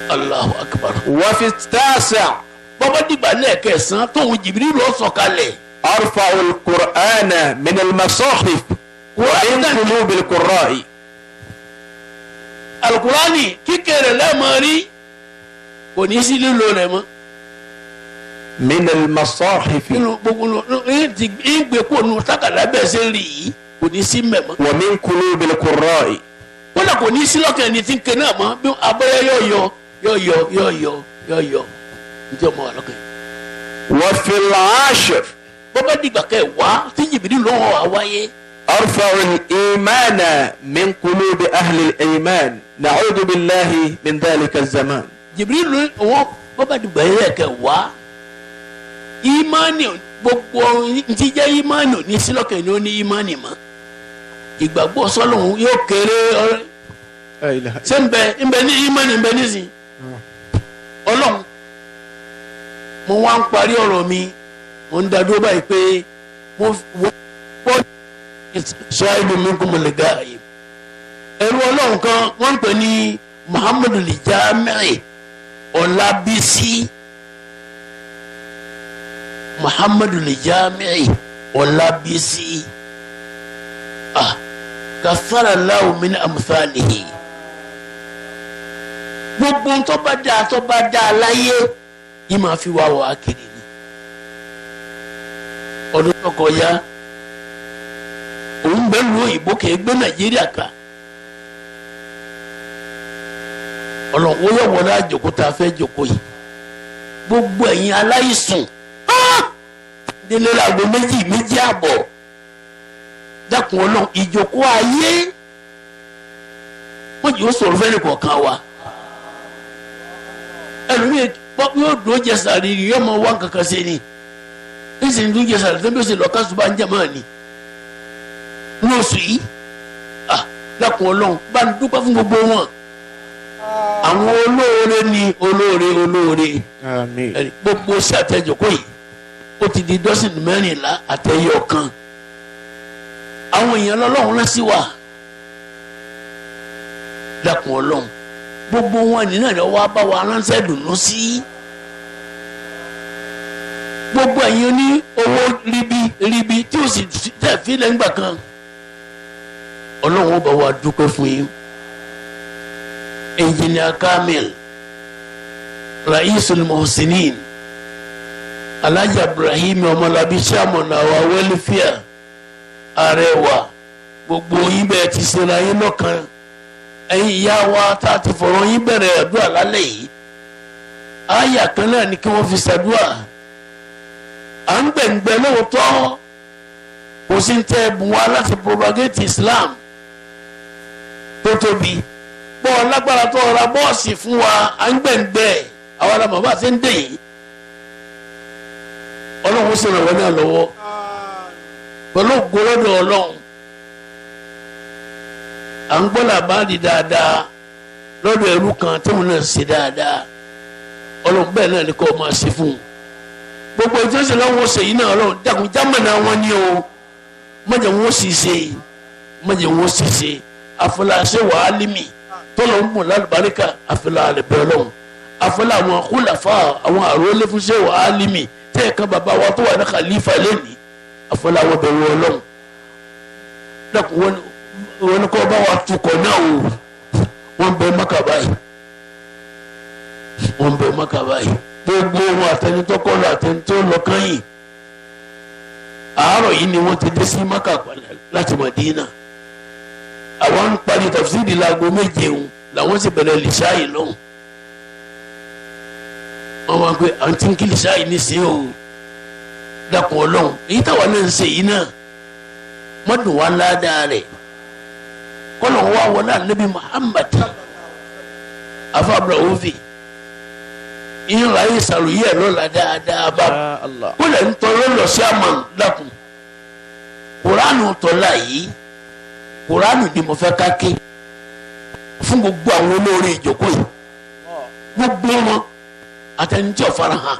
Allahu akbar. وفي التاسع bọ́bá dìgbà lẹ́ẹ̀kẹsàn-án tóun Jìbìrìlù lọ sọ̀kalẹ̀. أرفع القرآن من المصاحف ومن قلوب القراء. alukurani kíkẹrẹ lẹ́ẹ̀mọ́ rí kò ní sí lílo rẹ̀ mọ́. من المصاحف nínú gbogbo ìgbé kó nu takàdá bẹ́ẹ̀ ṣe rí yìí kò ní sí mẹ́mọ́. ومن قلوب القراء. kódà kò ní sí lọ́kàn ẹni tí ń ké náà mọ́ bí abẹ́rẹ́ yọ̀ njẹ́ ọmọ àlọ́kàn yìí. وفي العاشر bọ́bá dìgbà kẹ́ wá tí Jìbìrìlù lọ́wọ́ wa wáyé. أرفع الإيمان من قلوب أهل الإيمان. نعوذ بالله من ذلك الزمان. Jìbìrìlù wọn bọ́bá dìgbà yẹ kẹ́ wá. ìmánì gbogbo ntí jẹ́ ìmánì ní sílọ́kàn ní ó ní ìmánì mọ́. ìgbàgbọ́ sọ́lọ́hún yóò kéré ọ̀rẹ́. لا إله ṣé ń bẹ ní ìmánì ń bẹ nísìn. ọlọ́run mo wá ń parí ọ̀rọ̀ mi mo ń dadúró báyìí pé mo wọ́n ṣáájú mi kò mọ̀ lè ga yìí. ẹ̀rù ọlọ́run kan wọ́n ń pè ní Muhammadu Lijami Ọlábísí Muhammadu Lijami Ọlábísí kafara Allahu min amthalihi. gbogbo tó bá dáa láyé yìí máa fi wá wá kiri ni. ọdún tó kọjá òun bẹ́ẹ̀ lu òyìnbó kẹ́ gbé Nàìjíríà ká. ọlọ́run ó yẹ wọlé àjòkó tá a fẹ́ jòkó yìí. gbogbo ẹ̀yin aláìsùn délé láago méjì àbọ̀ dákun ọlọ́run ìjòkó ayé wọ́n yóò sọ̀rọ̀ fẹ́ẹ́ nìkọ̀ọ̀kan wa. ẹlòmíì yóò dúró jẹ sàrí yóò máa wá kankan sí ni ẹsẹ̀ ń dúró jẹ sàrí tẹ́lẹ̀ bí ó sì lọ káṣù bá ń jẹ máa ní lóṣù yìí dákun ọlọ́run bá ń dúpẹ́ fún gbogbo wọn àwọn olóore ni olóore آمين. gbogbo sí àtẹjọkọ yìí ó ti di dọ́sìn mẹ́rìnlá àtẹyọ kan àwọn èèyàn lọ́lọ́run rán sí wa dákun ọlọ́run gbogbo wọn nínú ẹ̀ wá bá wa ránṣẹ́ dùnú sí gbogbo ẹ̀yin ní owó ribi tí ó sì tẹ̀ fi lẹ́ngbà kan ọlọ́run bá wa dúpẹ́ fún yín engineer Kamil Raisul Muhsinin Alhaji Ibrahim Ọmọlábí chairman àwa welfare Arẹwà gbogbo yín bẹ́ẹ̀ ti ṣera yín lọ́kàn ẹ̀yin ìyá wa tá a ti fọ̀rọ̀ yín bẹ̀rẹ̀ àdúrà lálẹ́ yìí àyà kan náà ni kí wọ́n fi ṣàdúrà à ń gbẹ̀ngbẹ̀ lóòótọ́ kò sí ń tẹ́ ẹ̀bùn wa láti propagate Islam tó tóbi bọ́ lágbára tó ra bọ́ọ̀sì fún wa à ń gbẹ̀ngbẹ̀ àwọn ará bàbá àti ń dè yìí ọlọ́run sì ràn wọ́n náà lọ́wọ́ pẹ̀lú ògbólọ́dọ̀ ọlọ́run à ń gbọ́ làbáàdì dáadáa lọ́dọ̀ ẹrú kan tí wọn náà ṣe dáadáa ọlọ́run bẹ́ẹ̀ náà ni kò máa ṣe fún un gbogbo ìjọsìn lọ́wọ́ ṣe yìí náà ọlọ́run dàkún jámánà wọn ni o mọ̀jẹ̀ wọn sì ṣe àfọláṣẹ wàhálìmí tọ́lọ̀ ń mú lálùbáríkà àfọlá àlẹ́bẹ̀ ọlọ́run àfọlá àwọn kúlàfà àwọn àrólé fúnṣẹ́ wàhálìmí tẹ́ ẹ̀ka bàbá wa tó wà ní kàlífà lẹ́nìí àfọlá àwọn bẹ̀rù ọlọ́run dàkún wọn ni kò bá wa tukọ̀ náà o wọ́n bẹ Mákà báyìí gbogbo wọn àtẹnitọ́ lọ àtẹnitọ́ lọ kányìn àárọ̀ yìí ni wọ́n ti dé sí Mákà láti Mádínà àwọn ń parí tafsiri láago 7 òun làwọn sì bẹ̀rẹ̀ lìṣáì lọ́hùn wọ́n wá pé àǹtí ń kí lìṣáì ní sí o dàpọ̀ ọlọ́run èyí táwa náà ń ṣe yìí náà mọ́dún wa ládàá rẹ̀ kọ́nà wa wọlé ànábì Muhammad afábra òfin ìyẹn láyé sàròyé ẹ̀ lọ́la dáadáa bá kó lè ń tọrọ lọ sí àmàn dàkún kuranu tọ́lá yìí kuranu ni mo fẹ́ ká ké fún gbogbo àwọn olórí ìjókòó yìí gbogbo wọn àtẹnudí ọ̀farahàn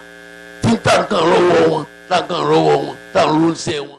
tí ń tà nǹkan rọwọ́ wọn tá nǹkan rọwọ́ wọn tá ń rọ́ọ̀ṣẹ́ wọn.